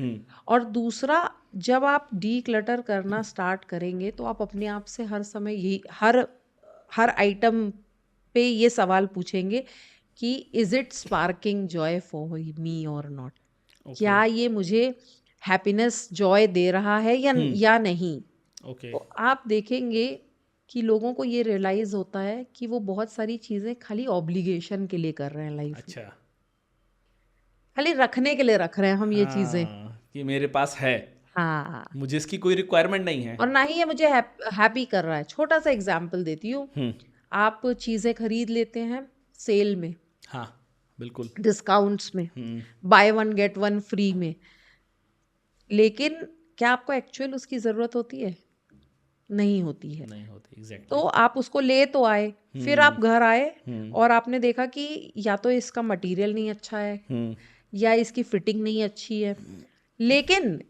Speaker 1: और दूसरा, जब आप डीक्लटर करना स्टार्ट करेंगे तो आप अपने आप से हर समय यही हर आइटम पे ये सवाल पूछेंगे कि is it sparking Joy for me और नॉट?
Speaker 2: ओके।
Speaker 1: क्या ये मुझे हैप्पीनेस जॉय दे रहा है या नहीं?
Speaker 2: ओके।
Speaker 1: तो आप देखेंगे कि लोगों को ये रियलाइज होता है कि वो बहुत सारी चीजें खाली ऑब्लिगेशन के लिए कर रहे हैं लाइफ में,
Speaker 2: अच्छा।
Speaker 1: खाली रखने के लिए रख रहे हैं हम ये चीजें।
Speaker 2: हाँ, कि मेरे पास है,
Speaker 1: हाँ,
Speaker 2: मुझे इसकी कोई रिक्वायरमेंट नहीं है।
Speaker 1: और ना ही ये मुझे हैप्पी कर रहा है। छोटा सा एग्जाम्पल देती हूँ। आप चीजें खरीद लेते हैं, सेल में,
Speaker 2: हाँ बिल्कुल।
Speaker 1: डिस्काउंट्स में,
Speaker 2: hmm,
Speaker 1: buy one get one free में, लेकिन क्या आपको एक्चुअल उसकी ज़रूरत होती है? नहीं होती है।
Speaker 2: नहीं होती एग्जैक्टली।
Speaker 1: तो आप उसको ले तो आए, फिर आप घर आए
Speaker 2: हम्म,
Speaker 1: और आपने देखा कि या तो इसका मटेरियल नहीं अच्छा है
Speaker 2: हम्म,
Speaker 1: या इसकी फिटिंग नहीं अच्छी है, लेकिन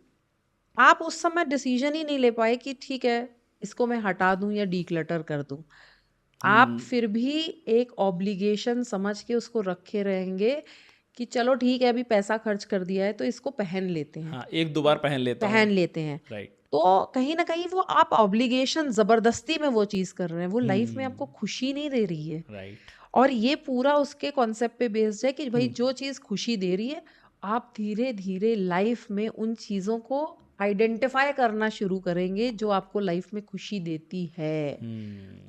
Speaker 1: आप उस समय डिसीजन ही नहीं ले पाए कि ठीक है इसको मैं हटा दूं या डीक्लटर कर दूं। आप फिर भी एक ऑब्लिगेशन समझ के उसको रखे रहेंगे कि चलो ठीक है अभी पैसा खर्च कर दिया है तो इसको पहन लेते हैं,
Speaker 2: हाँ एक दो बार पहन लेता हूँ।
Speaker 1: पहन लेते हैं।
Speaker 2: राइट।
Speaker 1: तो कहीं ना कहीं वो आप ऑब्लिगेशन जबरदस्ती में वो चीज कर रहे हैं, वो लाइफ में आपको खुशी नहीं दे रही है।
Speaker 2: राइट।
Speaker 1: और ये पूरा उसके कॉन्सेप्ट पे बेस्ड है कि भाई जो चीज खुशी दे रही है आप धीरे धीरे लाइफ में उन चीजों को आइडेंटिफाई करना शुरू करेंगे जो आपको लाइफ में खुशी देती है।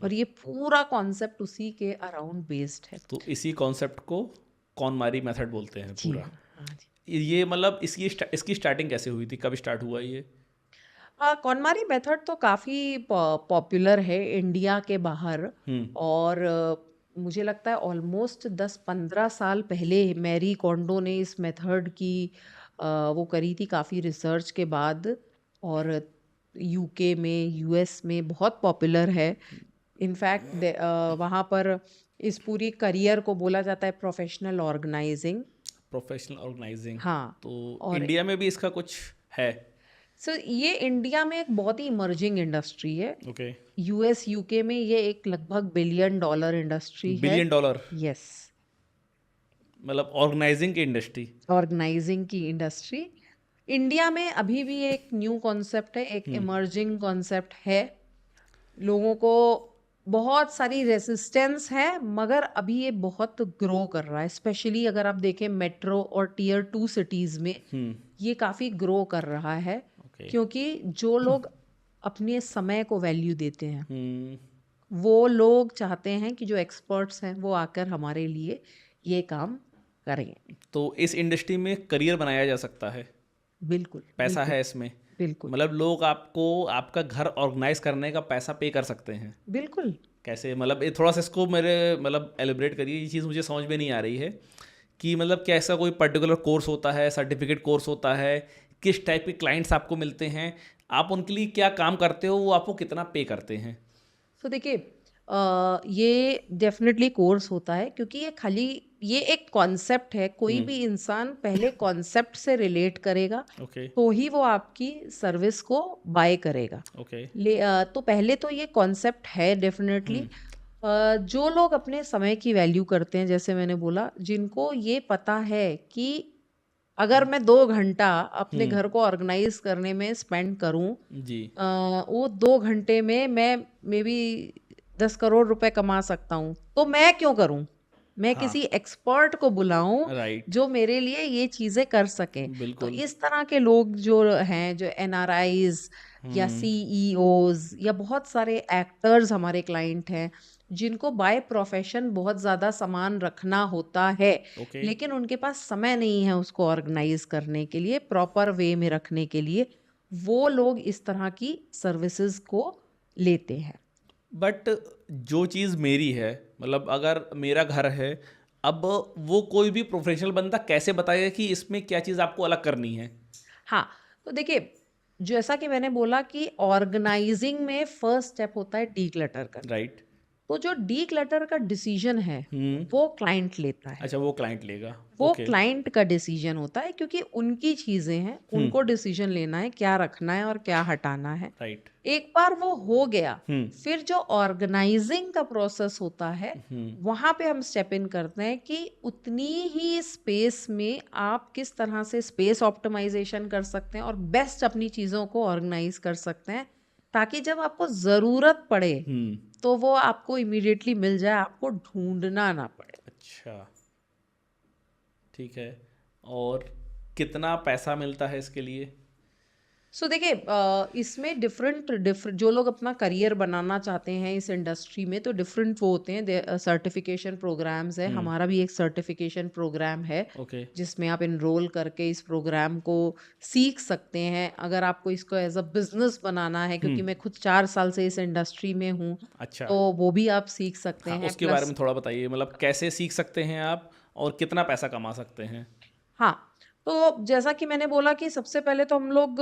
Speaker 1: और ये पूरा कॉन्सेप्ट उसी के अराउंड बेस्ड है।
Speaker 2: तो इसी कॉन्सेप्ट को कॉनमारी मेथड बोलते हैं
Speaker 1: जी
Speaker 2: पूरा।
Speaker 1: हाँ, हाँ जी।
Speaker 2: ये मतलब इसकी स्टार्टिंग कैसे हुई थी, कब स्टार्ट हुआ ये?
Speaker 1: कॉनमारी मेथड तो काफ़ी पॉपुलर है इंडिया के बाहर। और मुझे लगता है ऑलमोस्ट 10-15 साल पहले मैरी कोंडो ने इस मेथड की वो करी थी काफ़ी रिसर्च के बाद। और यूके में, यूएस में बहुत पॉपुलर है। इनफैक्ट वहाँ पर इस पूरी करियर को बोला जाता है प्रोफेशनल ऑर्गेनाइजिंग।
Speaker 2: Professional organising.
Speaker 1: हाँ।
Speaker 2: तो
Speaker 1: और
Speaker 2: इंडिया में भी इसका कुछ है?
Speaker 1: सर ये इंडिया में एक बहुत ही इमर्जिंग इंडस्ट्री है।
Speaker 2: ओके।
Speaker 1: यूएस यूके में ये एक लगभग $1 बिलियन इंडस्ट्री है।
Speaker 2: $1 बिलियन?
Speaker 1: यस।
Speaker 2: मतलब ऑर्गेनाइजिंग की इंडस्ट्री।
Speaker 1: ऑर्गेनाइजिंग की इंडस्ट्री इंडिया में अभी भी एक न्यू कॉन्सेप्ट है, एक इमर्जिंग कॉन्सेप्ट है। लोगों को बहुत सारी रेसिस्टेंस है मगर अभी ये बहुत ग्रो कर रहा है। स्पेशली अगर आप देखें मेट्रो और टियर 2 सिटीज़ में ये काफ़ी ग्रो कर रहा है।
Speaker 2: ओके।
Speaker 1: क्योंकि जो लोग अपने समय को वैल्यू देते हैं
Speaker 2: हम्म,
Speaker 1: वो लोग चाहते हैं कि जो एक्सपर्ट्स हैं वो आकर हमारे लिए ये काम करें।
Speaker 2: तो इस इंडस्ट्री में करियर बनाया जा सकता है?
Speaker 1: बिल्कुल
Speaker 2: पैसा
Speaker 1: बिल्कुल
Speaker 2: है इसमें?
Speaker 1: बिल्कुल
Speaker 2: मतलब लोग आपको आपका घर ऑर्गेनाइज करने का पैसा पे कर सकते हैं?
Speaker 1: बिल्कुल।
Speaker 2: कैसे? मतलब ये थोड़ा सा इसको मेरे मतलब एलिब्रेट करिए, ये चीज़ मुझे समझ में नहीं आ रही है कि मतलब क्या ऐसा कोई पर्टिकुलर कोर्स होता है, सर्टिफिकेट कोर्स होता है, किस टाइप के क्लाइंट्स आपको मिलते हैं, आप उनके लिए क्या काम करते हो, वो आपको कितना पे करते हैं?
Speaker 1: तो देखिए ये डेफिनेटली कोर्स होता है क्योंकि ये खाली ये एक कॉन्सेप्ट है। कोई भी इंसान पहले कॉन्सेप्ट से रिलेट करेगा
Speaker 2: ओके।
Speaker 1: तो ही वो आपकी सर्विस को बाय करेगा।
Speaker 2: ओके।
Speaker 1: तो पहले तो ये कॉन्सेप्ट है डेफिनेटली। जो लोग अपने समय की वैल्यू करते हैं जैसे मैंने बोला, जिनको ये पता है कि अगर मैं 2 घंटा अपने घर को ऑर्गेनाइज करने में स्पेंड करूं,
Speaker 2: जी।
Speaker 1: वो 2 घंटे में मैं मे बी 10 करोड़ रुपए कमा सकता हूँ, तो मैं क्यों करूँ? मैं किसी एक्सपर्ट को बुलाऊं
Speaker 2: राइट।
Speaker 1: जो मेरे लिए ये चीजें कर सके। तो
Speaker 2: बिल्कुल।
Speaker 1: इस तरह के लोग जो हैं, जो एनआरआईज या सीईओज या बहुत सारे एक्टर्स हमारे क्लाइंट हैं जिनको बाय प्रोफेशन बहुत ज़्यादा सामान रखना होता है
Speaker 2: ओके।
Speaker 1: लेकिन उनके पास समय नहीं है उसको ऑर्गेनाइज करने के लिए, प्रॉपर वे में रखने के लिए, वो लोग इस तरह की सर्विसेज को लेते हैं।
Speaker 2: बट जो चीज़ मेरी है, मतलब अगर मेरा घर है, अब वो कोई भी प्रोफेशनल बंदा कैसे बताएगा कि इसमें क्या चीज़ आपको अलग करनी है?
Speaker 1: हाँ, तो देखिए जैसा कि मैंने बोला कि ऑर्गेनाइजिंग में फर्स्ट स्टेप होता है डीक्लटर करना।
Speaker 2: राइट।
Speaker 1: तो जो डीक्लटर का डिसीजन है वो क्लाइंट लेता है।
Speaker 2: अच्छा, वो क्लाइंट लेगा।
Speaker 1: वो
Speaker 2: ओके।
Speaker 1: क्लाइंट का डिसीजन होता है क्योंकि उनकी चीजें हैं, उनको डिसीजन लेना है क्या रखना है और क्या हटाना है।
Speaker 2: राइट।
Speaker 1: एक बार वो हो गया फिर जो ऑर्गेनाइजिंग का प्रोसेस होता है वहां पे हम स्टेप इन करते हैं कि उतनी ही स्पेस में आप किस तरह से स्पेस ऑप्टिमाइजेशन कर सकते हैं और बेस्ट अपनी चीजों को ऑर्गेनाइज कर सकते हैं ताकि जब आपको जरूरत पड़े तो वो आपको इमीडिएटली मिल जाए, आपको ढूंढना ना पड़े।
Speaker 2: अच्छा, ठीक है। और कितना पैसा मिलता है इसके लिए?
Speaker 1: सो देखिए इसमें डिफरेंट जो लोग अपना करियर बनाना चाहते हैं इस इंडस्ट्री में, तो डिफरेंट वो होते हैं, सर्टिफिकेशन प्रोग्राम्स है। हमारा भी एक सर्टिफिकेशन प्रोग्राम है
Speaker 2: ओके
Speaker 1: जिसमें आप इनरोल करके इस प्रोग्राम को सीख सकते हैं। अगर आपको इसको एज अ बिजनेस बनाना है, क्योंकि मैं खुद 4 साल से इस इंडस्ट्री में हूँ,
Speaker 2: अच्छा।
Speaker 1: तो वो भी आप सीख सकते
Speaker 2: हाँ,
Speaker 1: हैं।
Speaker 2: उसके बारे
Speaker 1: प्लस
Speaker 2: में थोड़ा बताइए, मतलब कैसे सीख सकते हैं आप और कितना पैसा कमा सकते हैं?
Speaker 1: हाँ, तो जैसा कि मैंने बोला कि सबसे पहले तो हम लोग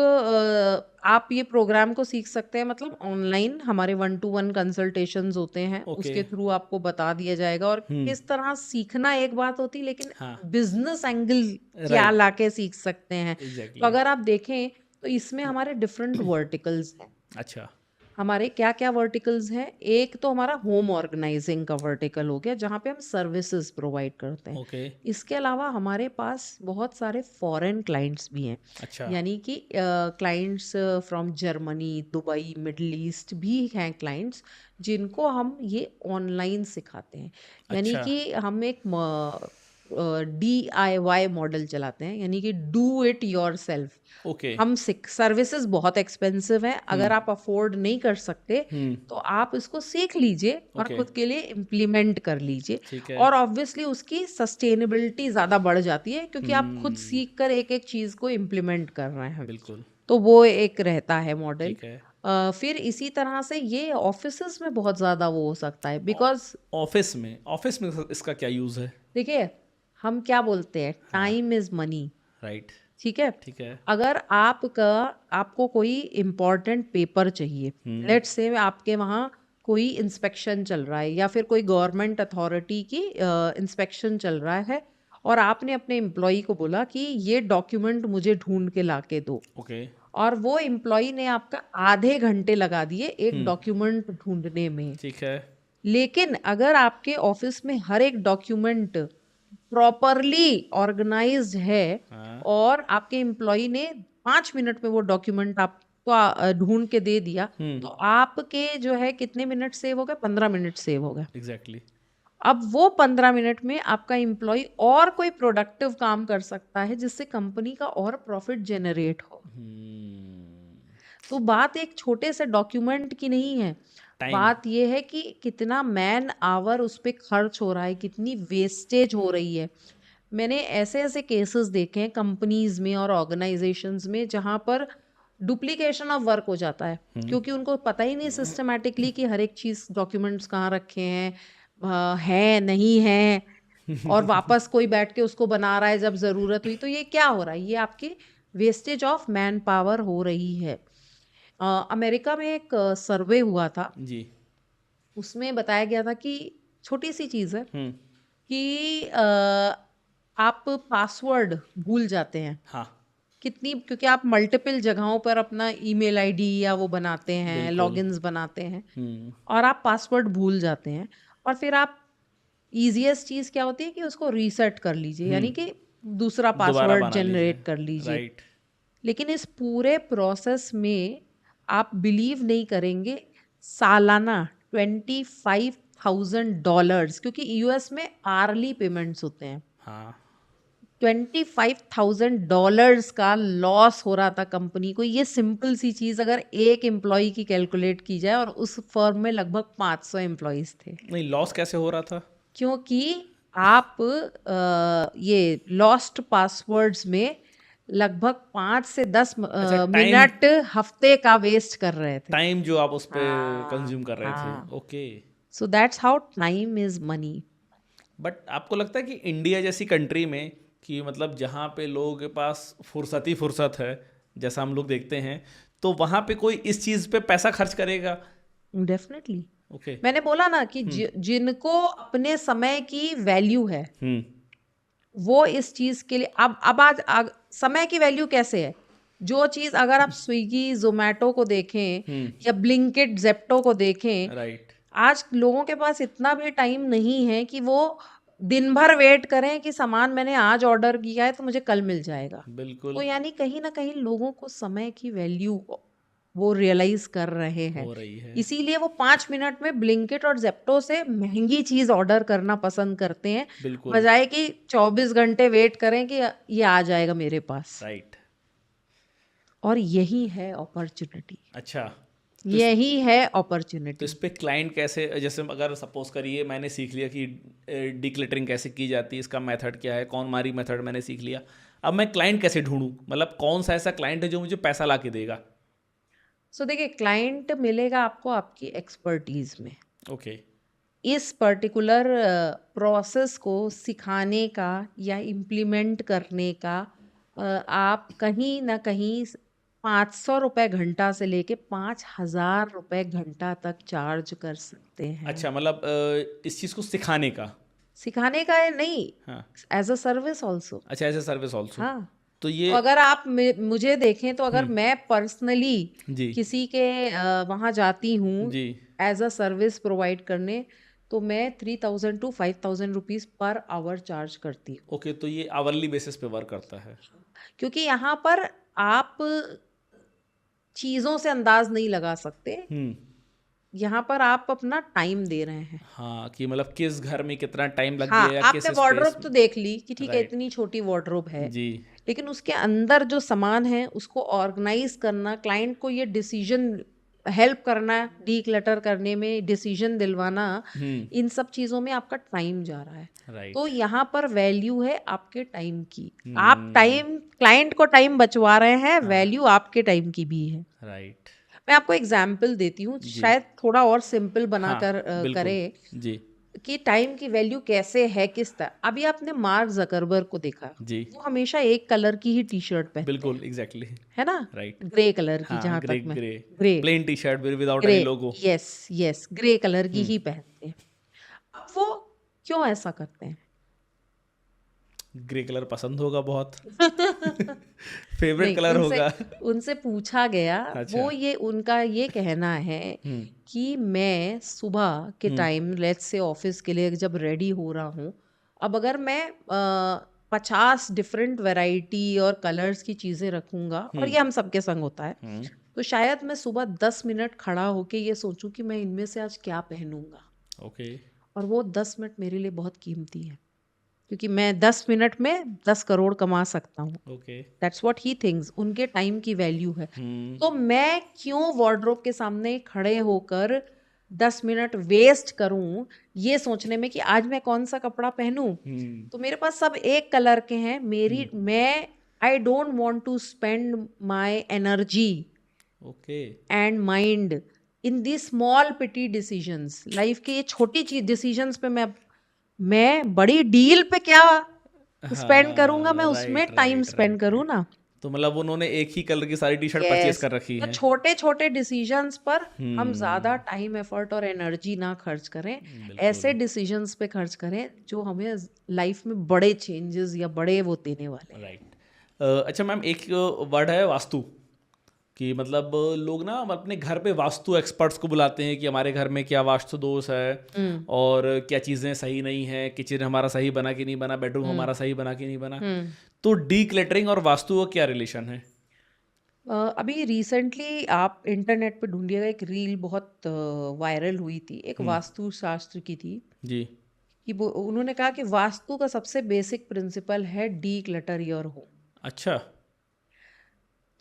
Speaker 1: आप ये प्रोग्राम को सीख सकते हैं, मतलब ऑनलाइन हमारे 1-to-1 कंसल्टेशंस होते हैं,
Speaker 2: ओके।
Speaker 1: उसके थ्रू आपको बता दिया जाएगा। और किस तरह सीखना एक बात होती है, लेकिन
Speaker 2: हाँ।
Speaker 1: बिजनेस एंगल क्या
Speaker 2: राइट।
Speaker 1: लाके सीख सकते हैं। तो
Speaker 2: एग्जैक्टली।
Speaker 1: अगर आप देखें तो इसमें हमारे डिफरेंट वर्टिकल्स हैं।
Speaker 2: अच्छा।
Speaker 1: हमारे क्या क्या वर्टिकल्स हैं? एक तो हमारा होम ऑर्गेनाइजिंग का वर्टिकल हो गया, जहाँ पे हम सर्विसेज प्रोवाइड करते हैं।
Speaker 2: ओके।
Speaker 1: इसके अलावा हमारे पास बहुत सारे फॉरेन क्लाइंट्स भी हैं,
Speaker 2: अच्छा।
Speaker 1: यानी कि clients from Germany, Dubai, middle east भी हैं क्लाइंट्स, जिनको हम ये ऑनलाइन सिखाते हैं। यानी
Speaker 2: अच्छा।
Speaker 1: कि हम एक DIY मॉडल चलाते हैं, यानी कि do it your self.
Speaker 2: Okay.
Speaker 1: हम सर्विसेज बहुत एक्सपेंसिव है, अगर आप अफोर्ड नहीं कर सकते तो आप इसको सीख लीजिए और
Speaker 2: ओके।
Speaker 1: खुद के लिए इम्प्लीमेंट कर लीजिए।
Speaker 2: ठीक है।
Speaker 1: और ऑब्वियसली उसकी सस्टेनेबिलिटी ज़्यादा बढ़ जाती है, क्योंकि आप खुद सीख कर एक एक चीज़ को इम्प्लीमेंट कर रहे हैं।
Speaker 2: बिल्कुल।
Speaker 1: तो वो एक रहता है मॉडल।
Speaker 2: ठीक है।
Speaker 1: फिर इसी तरह से ये ऑफिसेज में बहुत ज़्यादा वो हो सकता है, बिकॉज
Speaker 2: ऑफिस में इसका क्या यूज़ है?
Speaker 1: देखिए हम क्या बोलते हैं,
Speaker 2: हाँ।
Speaker 1: Time is money.
Speaker 2: राइट।
Speaker 1: ठीक है।
Speaker 2: ठीक है।
Speaker 1: अगर आपको कोई इम्पोर्टेंट पेपर चाहिए, लेट्स से आपके वहाँ कोई इंस्पेक्शन चल रहा है या फिर कोई गवर्नमेंट अथॉरिटी की इंस्पेक्शन चल रहा है, और आपने अपने एम्प्लॉय को बोला कि ये डॉक्यूमेंट मुझे ढूंढ के ला के दो,
Speaker 2: ओके।
Speaker 1: और वो एम्प्लॉय ने आपका आधे घंटे लगा दिए एक डॉक्यूमेंट ढूंढने में।
Speaker 2: ठीक है।
Speaker 1: लेकिन अगर आपके ऑफिस में हर एक डॉक्यूमेंट प्रॉपरली ऑर्गेनाइज्ड है
Speaker 2: हाँ।
Speaker 1: और आपके एम्प्लॉय ने 5 मिनट में वो डॉक्यूमेंट आपको ढूंढ के दे दिया, तो आपके जो है कितने मिनट सेव हो गए? 15 मिनट सेव हो गए।
Speaker 2: एग्जैक्टली।
Speaker 1: अब वो 15 मिनट में आपका एम्प्लॉय और कोई प्रोडक्टिव काम कर सकता है, जिससे कंपनी का और प्रॉफिट जनरेट हो। तो बात एक छोटे से डॉक्यूमेंट की नहीं है,
Speaker 2: टाइम।
Speaker 1: बात ये है कि कितना मैन आवर उस पर खर्च हो रहा है, कितनी वेस्टेज हो रही है। मैंने ऐसे ऐसे केसेस देखे हैं कंपनीज में और ऑर्गेनाइजेशंस में, जहाँ पर डुप्लीकेशन ऑफ वर्क हो जाता है, क्योंकि उनको पता ही नहीं सिस्टमैटिकली कि हर एक चीज़ डॉक्यूमेंट्स कहाँ रखे हैं, है नहीं है, और वापस कोई बैठ के उसको बना रहा है जब ज़रूरत हुई। तो ये क्या हो रहा है? ये आपकी वेस्टेज ऑफ मैन पावर हो रही है। अमेरिका में एक सर्वे हुआ था,
Speaker 2: जी।
Speaker 1: उसमें बताया गया था कि छोटी सी चीज़ है कि आप पासवर्ड भूल जाते हैं
Speaker 2: हाँ।
Speaker 1: कितनी, क्योंकि आप मल्टीपल जगहों पर अपना ईमेल आईडी या वो बनाते हैं,
Speaker 2: बिल्कुल।
Speaker 1: लॉगिन्स बनाते हैं, और आप पासवर्ड भूल जाते हैं। और फिर आप इजीएस्ट चीज़ क्या होती है कि उसको रीसेट कर लीजिए, यानी कि दूसरा
Speaker 2: दोबारा
Speaker 1: पासवर्ड
Speaker 2: बना लीजिए।
Speaker 1: जनरेट कर लीजिए।
Speaker 2: राइट।
Speaker 1: लेकिन इस पूरे प्रोसेस में आप बिलीव नहीं करेंगे, सालाना $25,000, क्योंकि यूएस में आर्ली पेमेंट्स होते हैं,
Speaker 2: हाँ।
Speaker 1: $25,000 का लॉस हो रहा था कंपनी को। ये सिंपल सी चीज़ अगर एक एम्प्लॉय की कैलकुलेट की जाए, और उस फर्म में लगभग 500 एम्प्लॉयज थे।
Speaker 2: नहीं, लॉस कैसे हो रहा था?
Speaker 1: क्योंकि आप ये लॉस्ट पासवर्ड्स में लगभग 5 से 10
Speaker 2: अच्छा,
Speaker 1: मिनट हफ्ते का वेस्ट कर रहे थे।
Speaker 2: टाइम जो आप उस पे कंज्यूम कर रहे थे।
Speaker 1: हाँ।
Speaker 2: Okay.
Speaker 1: So that's how time is money.
Speaker 2: But आपको लगता है कि इंडिया जैसी कंट्री में, कि मतलब जहाँ पे लोगों के पास फुर्सत ही फुर्सत है, जैसा हम लोग देखते हैं, तो वहाँ पे कोई इस चीज़ पे पैसा खर्च करेगा?
Speaker 1: डेफिनेटली।
Speaker 2: ओके।
Speaker 1: मैंने बोला ना कि जिनको अपने समय की वैल्यू है, वो इस चीज के लिए अब आज समय की वैल्यू कैसे है? जो चीज अगर आप स्विगी जोमेटो को देखें या ब्लिंकिट जेप्टो को देखें,
Speaker 2: राइट।
Speaker 1: आज लोगों के पास इतना भी टाइम नहीं है कि वो दिन भर वेट करें कि सामान मैंने आज ऑर्डर किया है तो मुझे कल मिल जाएगा।
Speaker 2: बिल्कुल।
Speaker 1: तो यानी कहीं ना कहीं लोगों को समय की वैल्यू वो रियलाइज कर रहे हैं,
Speaker 2: हो रही है।
Speaker 1: इसीलिए वो 5 मिनट में ब्लिंकिट और जेप्टो से महंगी चीज ऑर्डर करना पसंद करते हैं,
Speaker 2: बिल्कुल।
Speaker 1: बजाय कि 24 घंटे वेट करें कि ये आ जाएगा मेरे पास।
Speaker 2: राइट।
Speaker 1: और यही है अपॉर्चुनिटी,
Speaker 2: अच्छा,
Speaker 1: यही है अपॉर्चुनिटी।
Speaker 2: तो इस पे क्लाइंट कैसे, जैसे अगर सपोज करिए मैंने सीख लिया कि डिक्लटरिंग कैसे की जाती है, इसका मेथड क्या है, कौन मारी मेथड मैंने सीख लिया, अब मैं क्लाइंट कैसे ढूंढूं, मतलब कौन सा ऐसा क्लाइंट है जो मुझे पैसा ला के देगा?
Speaker 1: सो देखिए, क्लाइंट मिलेगा आपको आपकी एक्सपर्टीज में।
Speaker 2: ओके।
Speaker 1: इस पर्टिकुलर प्रोसेस को सिखाने का या इम्प्लीमेंट करने का आप कहीं ना कहीं 500 रुपये घंटा से लेके 5,000 रुपये घंटा तक चार्ज कर सकते हैं।
Speaker 2: अच्छा, मतलब इस चीज़ को सिखाने का?
Speaker 1: सिखाने का है नहीं,
Speaker 2: हाँ।
Speaker 1: As a service also.
Speaker 2: अच्छा, एज ए सर्विस ऑल्सो।
Speaker 1: हाँ,
Speaker 2: तो
Speaker 1: तो
Speaker 2: ये
Speaker 1: अगर आप मुझे देखें तो अगर मैं पर्सनली
Speaker 2: जी
Speaker 1: किसी के वहाँ जाती हूँ
Speaker 2: जी
Speaker 1: एज अ सर्विस प्रोवाइड करने, तो मैं 3,000 to 5,000 rupees per hour charge करती हूँ।
Speaker 2: ओके, तो ये आवरली बेसिस पे वर्क करता है।
Speaker 1: क्योंकि यहाँ पर आप चीज़ों से अंदाज नहीं लगा सकते, यहाँ पर आप अपना टाइम दे रहे हैं।
Speaker 2: हाँ, कि मतलब किस घर में कितना टाइम लग
Speaker 1: हाँ,
Speaker 2: गया या किस
Speaker 1: आपने
Speaker 2: स्पेस
Speaker 1: वार्डरोब तो
Speaker 2: में।
Speaker 1: देख ली कि ठीक है,
Speaker 2: राइट।
Speaker 1: इतनी छोटी वार्डरोब है,
Speaker 2: जी।
Speaker 1: लेकिन उसके अंदर जो सामान है उसको ऑर्गेनाइज करना, क्लाइंट को ये डिसीजन हेल्प करना, डीक्लटर करने में डिसीजन दिलवाना, इन सब चीज़ों में आपका टाइम जा रहा है। तो
Speaker 2: राइट।
Speaker 1: यहाँ पर वैल्यू है आपके टाइम की। आप टाइम, क्लाइंट को टाइम बचवा रहे हैं, वैल्यू आपके टाइम की भी है।
Speaker 2: राइट।
Speaker 1: मैं आपको एग्जाम्पल देती हूँ,
Speaker 2: जी।
Speaker 1: शायद थोड़ा और सिंपल
Speaker 2: हाँ,
Speaker 1: बनाकर
Speaker 2: बिल्कुल।
Speaker 1: करे
Speaker 2: जी
Speaker 1: कि टाइम की वैल्यू कैसे है, किस तरह। अभी आपने मार्क जकरबर्ग को देखा,
Speaker 2: जी,
Speaker 1: वो हमेशा एक कलर की ही टी शर्ट पहनते हैं,
Speaker 2: बिल्कुल एग्जैक्टली।
Speaker 1: है ना,
Speaker 2: राइट।
Speaker 1: ग्रे कलर की,
Speaker 2: हाँ,
Speaker 1: जहां
Speaker 2: ग्रे
Speaker 1: तक मैं,
Speaker 2: grey
Speaker 1: grey,
Speaker 2: plain T shirt without
Speaker 1: grey,
Speaker 2: any logo.
Speaker 1: Yes yes, grey colour की ही पहनते हैं। अब वो क्यों ऐसा करते हैं?
Speaker 2: ग्रे कलर पसंद होगा बहुत। फेवरेट
Speaker 1: नहीं,
Speaker 2: कलर
Speaker 1: उनसे
Speaker 2: होगा।
Speaker 1: उनसे पूछा गया,
Speaker 2: अच्छा।
Speaker 1: वो ये उनका ये कहना है कि मैं सुबह के टाइम, लेट्स से ऑफिस के लिए जब रेडी हो रहा हूँ, अब अगर मैं 50 डिफरेंट वैरायटी और कलर्स की चीज़ें रखूंगा, और ये हम सबके संग होता है, तो शायद मैं सुबह 10 मिनट खड़ा होके ये सोचूं कि मैं इनमें से आज क्या पहनूंगा।
Speaker 2: ओके।
Speaker 1: और वो 10 मिनट मेरे लिए बहुत कीमती है, क्योंकि मैं 10 मिनट में 10 करोड़ कमा सकता हूँ।
Speaker 2: Okay.
Speaker 1: That's what he thinks, उनके टाइम की वैल्यू है। तो मैं क्यों वार्डरोब के सामने खड़े होकर 10 मिनट वेस्ट करूं ये सोचने में कि आज मैं कौन सा कपड़ा पहनूं? तो मेरे पास सब एक कलर के हैं, मैं I don't want to spend my energy
Speaker 2: okay.
Speaker 1: And mind in the small petty decisions. Life के ये छोटी चीज डिसीजंस पे मैं बड़ी डील पे क्या स्पेंड करूंगा, मैं
Speaker 2: हाँ,
Speaker 1: उसमें
Speaker 2: right
Speaker 1: time
Speaker 2: right
Speaker 1: spend
Speaker 2: right
Speaker 1: करूँ
Speaker 2: राइट।
Speaker 1: ना।
Speaker 2: तो मतलब उन्होंने एक ही कलर की सारी टी शर्ट परचेज
Speaker 1: यस,
Speaker 2: कर रखी
Speaker 1: तो
Speaker 2: है।
Speaker 1: छोटे छोटे डिसीजंस पर हम ज्यादा टाइम, एफर्ट और एनर्जी ना खर्च करें, ऐसे
Speaker 2: बिल्कुल।
Speaker 1: डिसीजंस पे खर्च करें जो हमें लाइफ में बड़े चेंजेस या बड़े वो देने वाले हैं।
Speaker 2: राइट। अच्छा मैम, एक वर्ड है वास्तु, कि मतलब लोग ना अपने घर पे वास्तु एक्सपर्ट्स को बुलाते हैं कि हमारे घर में क्या वास्तु दोष है और क्या चीज़ें सही नहीं है, किचन हमारा सही बना कि नहीं बना, बेडरूम हमारा सही बना कि नहीं बना। तो डी क्लटरिंग और वास्तु का क्या रिलेशन है?
Speaker 1: अभी रिसेंटली आप इंटरनेट पे ढूंढिएगा, एक रील बहुत वायरल हुई थी, एक वास्तु शास्त्र की थी,
Speaker 2: जी।
Speaker 1: कि वो उन्होंने कहा कि वास्तु का सबसे बेसिक प्रिंसिपल है डी क्लटर योर होम।
Speaker 2: अच्छा।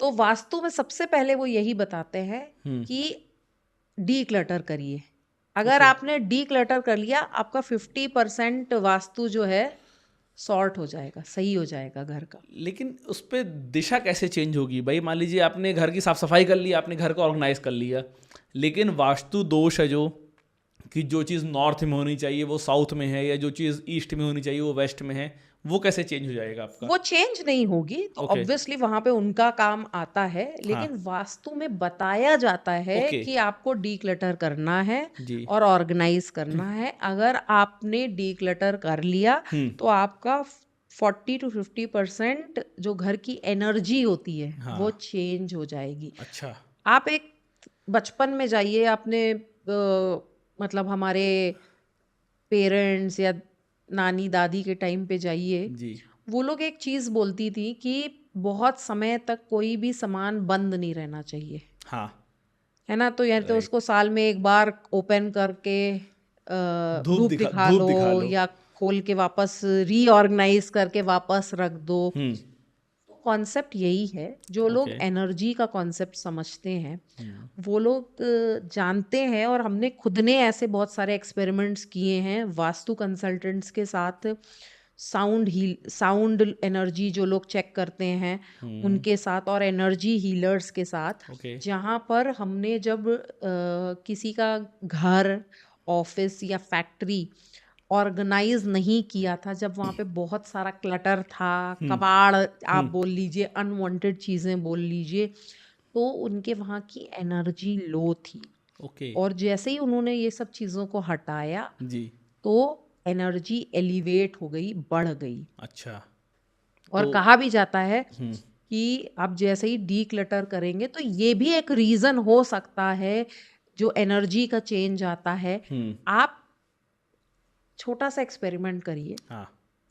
Speaker 1: तो वास्तु में सबसे पहले वो यही बताते हैं कि डी क्लटर करिए। अगर आपने डी क्लटर कर लिया, आपका 50% वास्तु जो है सॉर्ट हो जाएगा, सही हो जाएगा घर का।
Speaker 2: लेकिन उस पर दिशा कैसे चेंज होगी भाई? मान लीजिए आपने घर की साफ सफाई कर ली, आपने घर को ऑर्गेनाइज कर लिया, लेकिन वास्तु दोष है जो कि जो चीज़ नॉर्थ में होनी चाहिए वो साउथ में है, या जो चीज़ ईस्ट में होनी चाहिए वो वेस्ट में है, वो कैसे चेंज हो जाएगा आपका?
Speaker 1: वो चेंज नहीं होगी, तो
Speaker 2: Okay.
Speaker 1: ऑब्वियसली वहां पे उनका काम आता है, लेकिन वास्तु में बताया जाता है
Speaker 2: Okay.
Speaker 1: कि आपको डी क्लटर करना है
Speaker 2: जी।
Speaker 1: और ऑर्गेनाइज करना है। अगर आपने डी क्लटर कर लिया तो आपका 40 to 50% जो घर की एनर्जी होती है वो चेंज हो जाएगी।
Speaker 2: अच्छा।
Speaker 1: आप एक बचपन में जाइए, आपने मतलब हमारे पेरेंट्स या नानी दादी के टाइम पे जाइए,
Speaker 2: जी।
Speaker 1: वो लोग एक चीज बोलती थी कि बहुत समय तक कोई भी सामान बंद नहीं रहना चाहिए,
Speaker 2: हाँ।
Speaker 1: है ना। तो यानी तो उसको साल में एक बार ओपन करके धूप दिखा
Speaker 2: धूप
Speaker 1: लो,
Speaker 2: दिखा लो।
Speaker 1: या खोल के वापस रीऑर्गेनाइज करके वापस रख दो। कॉन्सेप्ट यही है, जो लोग
Speaker 2: ओके।
Speaker 1: एनर्जी का कॉन्सेप्ट समझते हैं वो लोग जानते हैं, और हमने खुद ने ऐसे बहुत सारे एक्सपेरिमेंट्स किए हैं वास्तु कंसल्टेंट्स के साथ, साउंड एनर्जी जो लोग चेक करते हैं उनके साथ, और एनर्जी हीलर्स के साथ,
Speaker 2: ओके।
Speaker 1: जहाँ पर हमने जब किसी का घर, ऑफिस या फैक्ट्री ऑर्गेनाइज नहीं किया था, जब वहाँ पे बहुत सारा क्लटर था, कबाड़ आप बोल लीजिए, अनवांटेड चीज़ें बोल लीजिए, तो उनके वहाँ की एनर्जी लो थी।
Speaker 2: ओके।
Speaker 1: और जैसे ही उन्होंने ये सब चीज़ों को हटाया
Speaker 2: जी।
Speaker 1: तो एनर्जी एलिवेट हो गई, बढ़ गई।
Speaker 2: अच्छा।
Speaker 1: और
Speaker 2: तो
Speaker 1: कहा भी जाता है कि आप जैसे ही डी क्लटर करेंगे तो ये भी एक रीज़न हो सकता है जो एनर्जी का चेंज आता है। आप छोटा सा एक्सपेरिमेंट करिए,
Speaker 2: हाँ।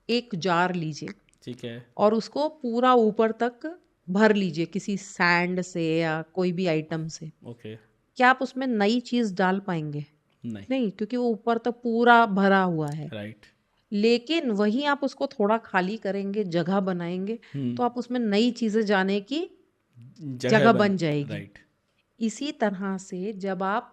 Speaker 1: एक जार लीजिए
Speaker 2: ठीक है।
Speaker 1: और उसको पूरा ऊपर तक भर लीजिए किसी सैंड से या कोई भी आइटम से।
Speaker 2: ओके।
Speaker 1: क्या आप उसमें नई चीज़ डाल पाएंगे?
Speaker 2: नहीं।
Speaker 1: नहीं, क्योंकि वो ऊपर तक पूरा भरा हुआ है।
Speaker 2: राइट।
Speaker 1: लेकिन वहीं आप उसको थोड़ा खाली करेंगे, जगह बनाएंगे, तो आप उसमें नई चीज़ें जाने की जगह बन जाएगी।
Speaker 2: राइट।
Speaker 1: इसी तरह से जब आप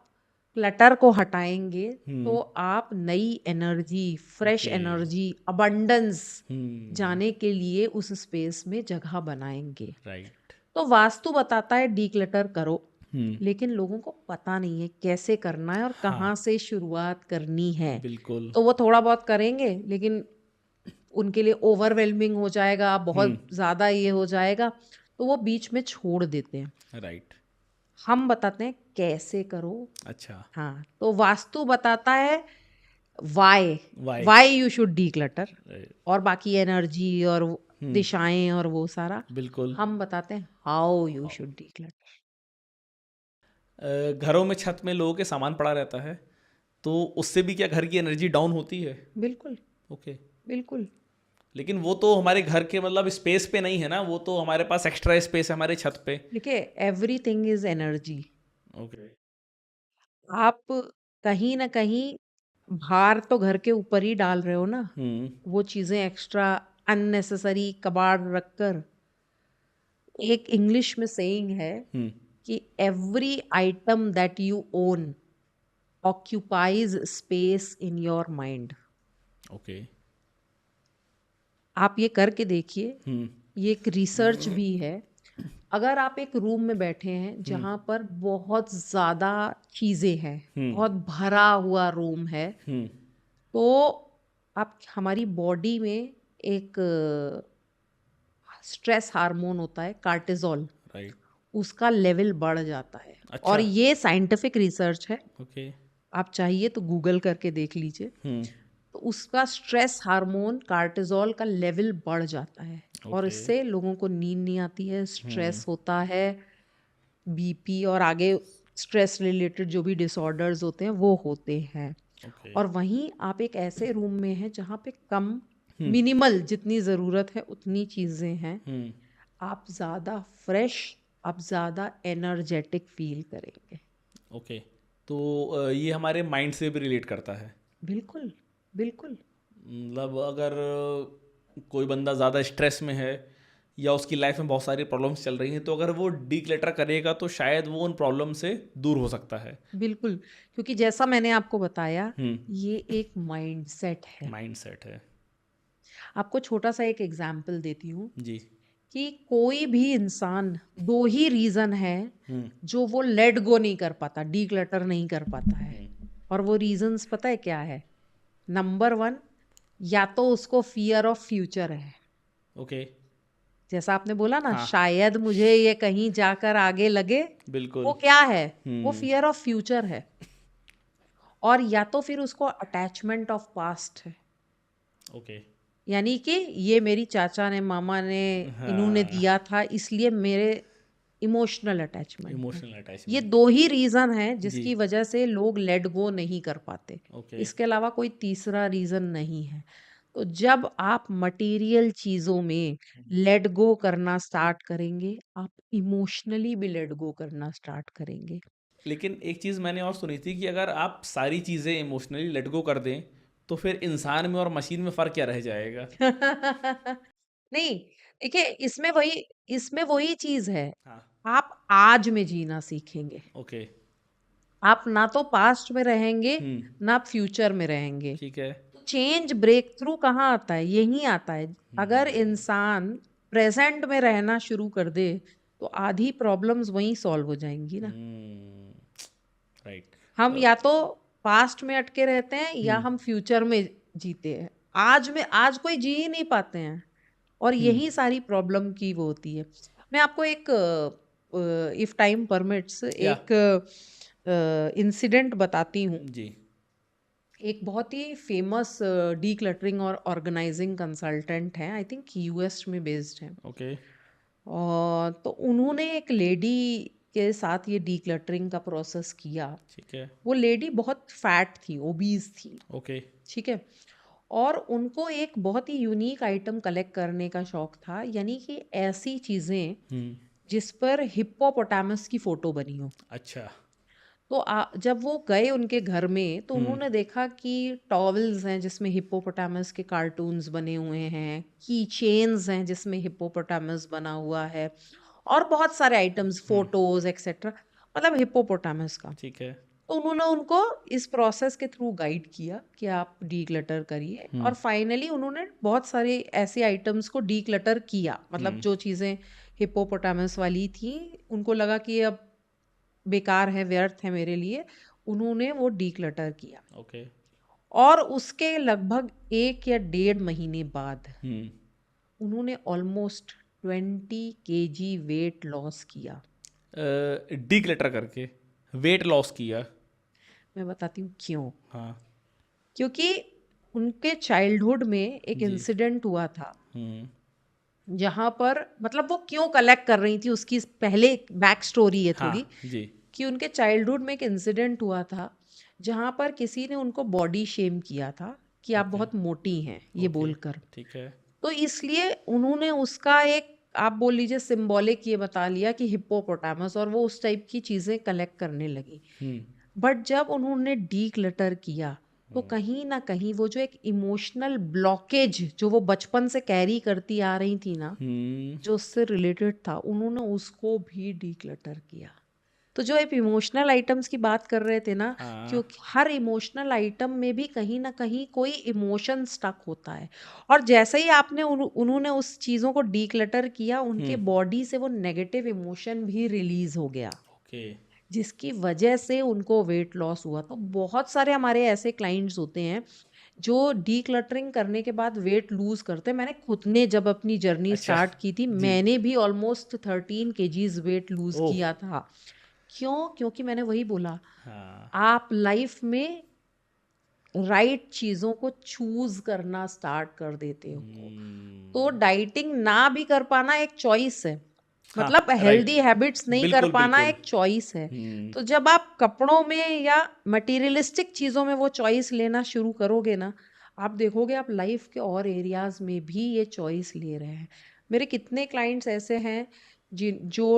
Speaker 1: क्लटर को हटाएंगे तो आप नई energy, fresh
Speaker 2: okay.
Speaker 1: Energy, abundance
Speaker 2: hmm.
Speaker 1: जाने के लिए उस स्पेस में जगह बनाएंगे।
Speaker 2: राइट।
Speaker 1: तो वास्तु बताता है डीक्लटर करो,
Speaker 2: हम्म।
Speaker 1: लेकिन लोगों को पता नहीं है कैसे करना है और
Speaker 2: हाँ।
Speaker 1: कहाँ से शुरुआत करनी है।
Speaker 2: बिल्कुल।
Speaker 1: तो वो थोड़ा बहुत करेंगे, लेकिन उनके लिए ओवरवेलमिंग हो जाएगा, बहुत ज़्यादा ये हो जाएगा, तो वो बीच में छोड़ देते हैं।
Speaker 2: राइट।
Speaker 1: हम बताते हैं कैसे करो।
Speaker 2: अच्छा।
Speaker 1: हाँ, तो वास्तु बताता है why
Speaker 2: why.
Speaker 1: Why you should declutter,
Speaker 2: right.
Speaker 1: और बाकी एनर्जी और दिशाएं और वो सारा।
Speaker 2: बिल्कुल।
Speaker 1: हम बताते हैं हाउ यू शुड डीक्लटर।
Speaker 2: घरों में छत में लोगों के सामान पड़ा रहता है, तो उससे भी क्या घर की एनर्जी डाउन होती है?
Speaker 1: बिल्कुल
Speaker 2: ओके।
Speaker 1: बिल्कुल।
Speaker 2: लेकिन वो तो हमारे घर के मतलब स्पेस पे नहीं है ना, वो तो हमारे पास एक्स्ट्रा स्पेस है हमारे छत पे।
Speaker 1: देखिए, एवरीथिंग इज एनर्जी।
Speaker 2: ओके।
Speaker 1: आप कहीं ना कहीं भार तो घर के ऊपर ही डाल रहे हो ना, वो चीजें एक्स्ट्रा अननेसेसरी कबाड़ रखकर। एक इंग्लिश में सेइंग है कि every item that you own occupies space in your mind.
Speaker 2: Okay.
Speaker 1: आप ये करके देखिए, ये एक रिसर्च भी है। अगर आप एक रूम में बैठे हैं जहाँ पर बहुत ज़्यादा चीज़ें हैं, बहुत भरा हुआ रूम है, तो आप हमारी बॉडी में एक स्ट्रेस हार्मोन होता है कार्टिसोल,
Speaker 2: राइट।
Speaker 1: उसका लेवल बढ़ जाता है।
Speaker 2: अच्छा।
Speaker 1: और ये साइंटिफिक रिसर्च है,
Speaker 2: ओके।
Speaker 1: आप चाहिए तो गूगल करके देख लीजिए। तो उसका स्ट्रेस हार्मोन कार्टिसोल का लेवल बढ़ जाता है, और
Speaker 2: ओके।
Speaker 1: इससे लोगों को नींद नहीं आती है, स्ट्रेस होता है, बीपी और आगे स्ट्रेस रिलेटेड जो भी डिसऑर्डर्स होते हैं वो होते हैं।
Speaker 2: ओके।
Speaker 1: और वहीं आप एक ऐसे रूम में हैं जहाँ पे कम, मिनिमल, जितनी ज़रूरत है उतनी चीज़ें हैं, आप ज़्यादा फ्रेश, आप ज़्यादा एनर्जेटिक फील करेंगे।
Speaker 2: ओके। तो ये हमारे माइंड से भी रिलेट करता है।
Speaker 1: बिल्कुल बिल्कुल।
Speaker 2: मतलब अगर कोई बंदा ज़्यादा स्ट्रेस में है या उसकी लाइफ में बहुत सारी प्रॉब्लम्स चल रही हैं, तो अगर वो डीक्लटर करेगा तो शायद वो उन प्रॉब्लम से दूर हो सकता है।
Speaker 1: बिल्कुल, क्योंकि जैसा मैंने आपको बताया, ये एक माइंडसेट है।
Speaker 2: माइंड सेट है।
Speaker 1: आपको छोटा सा एक एग्जाम्पल देती हूँ
Speaker 2: जी।
Speaker 1: कि कोई भी इंसान, दो ही रीजन है जो वो लेट गो नहीं कर पाता, डीक्लटर नहीं कर पाता है। और वो रीजंस पता है क्या है? नंबर 1, या तो उसको फियर ऑफ फ्यूचर है,
Speaker 2: ओके।
Speaker 1: जैसा आपने बोला ना,
Speaker 2: हाँ।
Speaker 1: शायद मुझे ये कहीं जाकर आगे लगे।
Speaker 2: बिल्कुल।
Speaker 1: वो क्या है? वो फियर ऑफ फ्यूचर है। और या तो फिर उसको अटैचमेंट ऑफ पास्ट है,
Speaker 2: ओके।
Speaker 1: यानी कि ये मेरी चाचा ने, मामा ने, इन्होंने दिया था, इसलिए मेरे इमोशनल अटैचमेंट है।
Speaker 2: इमोशनल
Speaker 1: ये
Speaker 2: अटैचमेंट।
Speaker 1: दो ही रीजन है जिसकी वजह से लोग लेट गो नहीं कर पाते।
Speaker 2: ओके।
Speaker 1: इसके अलावा कोई तीसरा रीजन नहीं है। तो जब आप मटेरियल चीजों में लेट गो करना स्टार्ट करेंगे, आप इमोशनली भी लेट गो करना स्टार्ट करेंगे।
Speaker 2: लेकिन एक चीज़ मैंने और सुनी थी कि अगर आप सारी चीज़ें इमोशनली लेट गो कर दें तो फिर इंसान में और मशीन में फ़र्क क्या रह जाएगा?
Speaker 1: नहीं, देखिए इसमें वही चीज है,
Speaker 2: हाँ।
Speaker 1: आप आज में जीना सीखेंगे।
Speaker 2: ओके।
Speaker 1: आप ना तो पास्ट में रहेंगे,
Speaker 2: हम्म।
Speaker 1: ना फ्यूचर में रहेंगे।
Speaker 2: ठीक है।
Speaker 1: चेंज ब्रेक थ्रू कहाँ आता है? यही आता है। अगर इंसान प्रेजेंट में रहना शुरू कर दे तो आधी प्रॉब्लम्स वहीं सॉल्व हो जाएंगी ना।
Speaker 2: हम्म। राइट।
Speaker 1: हम या तो पास्ट में अटके रहते हैं या
Speaker 2: हम्म।
Speaker 1: हम फ्यूचर में जीते हैं। आज कोई जी ही नहीं पाते हैं, और
Speaker 2: हम्म।
Speaker 1: यही सारी प्रॉब्लम की वो होती है। मैं आपको एक, इफ टाइम परमिट्स,
Speaker 2: या।
Speaker 1: एक इंसिडेंट बताती हूँ।
Speaker 2: जी।
Speaker 1: एक बहुत ही फेमस डी क्लटरिंग और ऑर्गेनाइजिंग कंसल्टेंट हैं, आई थिंक यूएस में बेस्ड हैं।
Speaker 2: ओके।
Speaker 1: और तो उन्होंने एक लेडी के साथ ये डी क्लटरिंग का प्रोसेस किया।
Speaker 2: ठीक है।
Speaker 1: वो लेडी बहुत फैट थी, ओबीज थी।
Speaker 2: ओके।
Speaker 1: ठीक है। और उनको एक बहुत ही यूनिक आइटम कलेक्ट करने का शौक था, यानी कि ऐसी चीजें
Speaker 2: हम्म।
Speaker 1: जिस पर हिप्पोपोटामस की फोटो बनी हो।
Speaker 2: अच्छा।
Speaker 1: तो जब वो गए उनके घर में तो
Speaker 2: हम्म।
Speaker 1: उन्होंने देखा कि टॉवल्स हैं जिसमें हिप्पोपोटामस के कार्टून्स बने हुए हैं, की चेन्स हैं जिसमें हिप्पोपोटामस बना हुआ है, और बहुत सारे आइटम्स, फोटोज एक्सेट्रा, मतलब हिप्पोपोटामस का।
Speaker 2: ठीक है।
Speaker 1: तो उन्होंने उनको इस प्रोसेस के थ्रू गाइड किया कि आप डीक्लटर करिए, और फाइनली उन्होंने बहुत सारे ऐसे आइटम्स को डीक्लटर किया। मतलब जो चीज़ें हिप्पोपोटामस वाली थी, उनको लगा कि अब बेकार है, व्यर्थ है मेरे लिए, उन्होंने वो डीक्लटर किया।
Speaker 2: ओके।
Speaker 1: और उसके लगभग 1 या 1.5 महीने बाद
Speaker 2: हम्म।
Speaker 1: उन्होंने ऑलमोस्ट 20 kg वेट लॉस किया।
Speaker 2: डिक्लटर करके वेट लॉस किया।
Speaker 1: मैं बताती हूँ क्यों।
Speaker 2: हाँ।
Speaker 1: क्योंकि उनके चाइल्डहुड में एक
Speaker 2: जी।
Speaker 1: इंसिडेंट हुआ था,
Speaker 2: हम्म।
Speaker 1: जहां पर, मतलब वो क्यों कलेक्ट कर रही थी उसकी पहले बैक स्टोरी है
Speaker 2: हाँ।
Speaker 1: थोड़ी।
Speaker 2: जी।
Speaker 1: कि उनके चाइल्डहुड में एक इंसिडेंट हुआ था जहां पर किसी ने उनको बॉडी शेम किया था कि आप
Speaker 2: ओके।
Speaker 1: बहुत मोटी हैं ये
Speaker 2: ओके।
Speaker 1: बोलकर।
Speaker 2: ठीक है।
Speaker 1: तो इसलिए उन्होंने उसका एक, आप बोल लीजिए, सिंबॉलिक ये बता लिया कि हिप्पोपोटामस, और वो उस टाइप की चीजें कलेक्ट करने लगी।
Speaker 2: हम्म।
Speaker 1: बट जब उन्होंने डीक्लटर किया तो कहीं ना कहीं वो जो एक इमोशनल ब्लॉकेज जो वो बचपन से कैरी करती आ रही थी ना,
Speaker 2: हम्म।
Speaker 1: जो उससे रिलेटेड था, उन्होंने उसको भी डीक्लटर किया। तो जो आप इमोशनल आइटम्स की बात कर रहे थे ना,
Speaker 2: हाँ।
Speaker 1: क्योंकि हर इमोशनल आइटम में भी कहीं ना कहीं कोई इमोशन स्टक होता है। और जैसे ही आपने उन्होंने उस चीज़ों को डीक्लटर किया, उनके बॉडी से वो नेगेटिव इमोशन भी रिलीज हो गया,
Speaker 2: ओके।
Speaker 1: जिसकी वजह से उनको वेट लॉस हुआ। तो बहुत सारे हमारे ऐसे क्लाइंट्स होते हैं जो डीक्लटरिंग करने के बाद वेट लूज करते हैं। मैंने खुद ने जब अपनी जर्नी
Speaker 2: अच्छा।
Speaker 1: स्टार्ट की थी,
Speaker 2: जी।
Speaker 1: मैंने भी ऑलमोस्ट 13 kgs वेट लूज
Speaker 2: ओह।
Speaker 1: किया था। क्यों? क्योंकि मैंने वही बोला,
Speaker 2: हाँ।
Speaker 1: आप लाइफ में राइट चीजों को चूज करना स्टार्ट कर देते हो। तो डाइटिंग ना भी कर पाना एक चॉइस है,
Speaker 2: हाँ।
Speaker 1: मतलब
Speaker 2: राइट।
Speaker 1: हेल्दी हैबिट्स नहीं कर
Speaker 2: बिल्कुल
Speaker 1: पाना
Speaker 2: बिल्कुल।
Speaker 1: एक चॉइस है।
Speaker 2: हम्म।
Speaker 1: तो जब आप कपड़ों में या मटेरियलिस्टिक चीजों में वो चॉइस लेना शुरू करोगे ना, आप देखोगे आप लाइफ के और एरियाज में भी ये चॉइस ले रहे हैं। मेरे कितने क्लाइंट्स ऐसे हैं जिन जो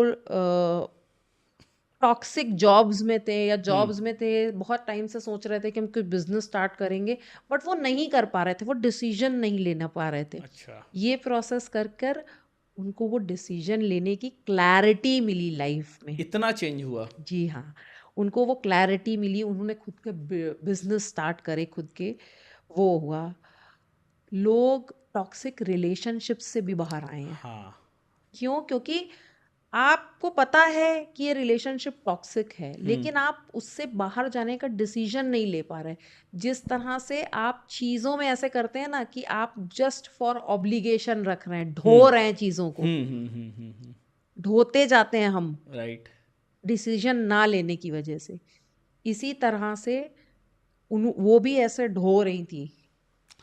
Speaker 1: टॉक्सिक जॉब्स में थे, या जॉब्स में थे, बहुत टाइम से सोच रहे थे कि हम कुछ बिजनेस स्टार्ट करेंगे, बट वो नहीं कर पा रहे थे, वो डिसीजन नहीं लेना पा रहे थे।
Speaker 2: अच्छा।
Speaker 1: ये प्रोसेस कर कर उनको वो डिसीजन लेने की क्लैरिटी मिली लाइफ में।
Speaker 2: इतना चेंज हुआ।
Speaker 1: जी हाँ, उनको वो क्लैरिटी मिली, उन्होंने खुद के बिजनेस स्टार्ट करे, खुद के, वो हुआ। लोग टॉक्सिक रिलेशनशिप से भी बाहर आए हैं।
Speaker 2: हाँ।
Speaker 1: क्यों? क्योंकि आपको पता है कि ये रिलेशनशिप टॉक्सिक है, लेकिन आप उससे बाहर जाने का डिसीजन नहीं ले पा रहे। जिस तरह से आप चीज़ों में ऐसे करते हैं ना कि आप जस्ट फॉर ऑब्लिगेशन रख रहे हैं, ढो रहे हैं चीज़ों को, ढोते जाते हैं हम
Speaker 2: राइट।
Speaker 1: डिसीजन ना लेने की वजह से। इसी तरह से वो भी ऐसे ढो रही थी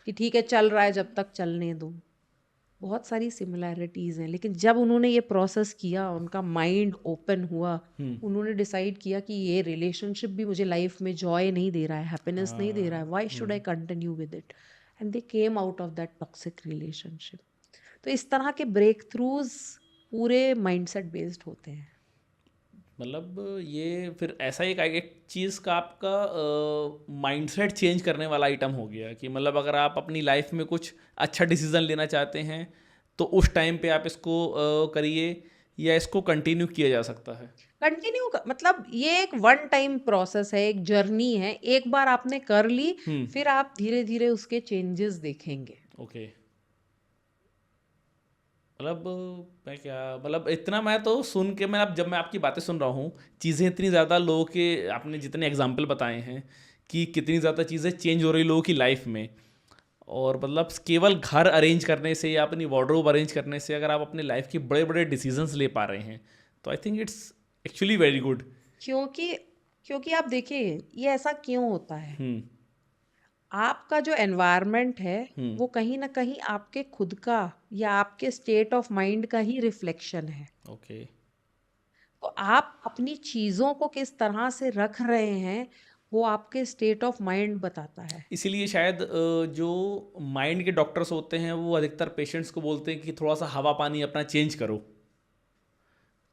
Speaker 1: कि ठीक है, चल रहा है, जब तक चलने दो। बहुत सारी सिमिलैरिटीज़ हैं, लेकिन जब उन्होंने ये प्रोसेस किया, उनका माइंड ओपन हुआ, उन्होंने डिसाइड किया कि ये रिलेशनशिप भी मुझे लाइफ में जॉय नहीं दे रहा है, हैप्पीनेस नहीं दे रहा है, why should I continue with it, and they came out of that toxic relationship. तो इस तरह के ब्रेक थ्रूज पूरे माइंडसेट बेस्ड होते हैं।
Speaker 2: मतलब ये फिर ऐसा एक चीज़ का आपका माइंडसेट चेंज करने वाला आइटम हो गया कि मतलब अगर आप अपनी लाइफ में कुछ अच्छा डिसीजन लेना चाहते हैं तो उस टाइम पे आप इसको करिए या इसको कंटिन्यू किया जा सकता है?
Speaker 1: कंटिन्यू मतलब ये एक वन टाइम प्रोसेस है, एक जर्नी है। एक बार आपने कर ली, फिर आप धीरे धीरे उसके चेंजेस देखेंगे।
Speaker 2: ओके। मतलब मैं क्या, मतलब इतना मैं तो सुन के, मैं अब जब मैं आपकी बातें सुन रहा हूँ, चीज़ें इतनी ज़्यादा लोगों के, आपने जितने एग्जाम्पल बताए हैं कि कितनी ज़्यादा चीज़ें चेंज हो रही लोगों की लाइफ में, और मतलब केवल घर अरेंज करने से या अपनी वार्डरोब अरेंज करने से अगर आप अपने लाइफ के बड़े बड़े डिसीजंस ले पा रहे हैं, तो I think it's actually very good.
Speaker 1: क्योंकि क्योंकि आप देखिए, ये ऐसा क्यों होता है?
Speaker 2: हम्म।
Speaker 1: आपका जो एनवायरनमेंट है, वो कहीं ना कहीं आपके खुद का या आपके स्टेट ऑफ माइंड का ही रिफ्लेक्शन है।
Speaker 2: ओके।
Speaker 1: तो आप अपनी चीजों को किस तरह से रख रहे हैं, वो आपके स्टेट ऑफ माइंड बताता है।
Speaker 2: इसीलिए शायद जो माइंड के डॉक्टर्स होते हैं वो अधिकतर पेशेंट्स को बोलते हैं कि थोड़ा सा हवा पानी अपना चेंज करो।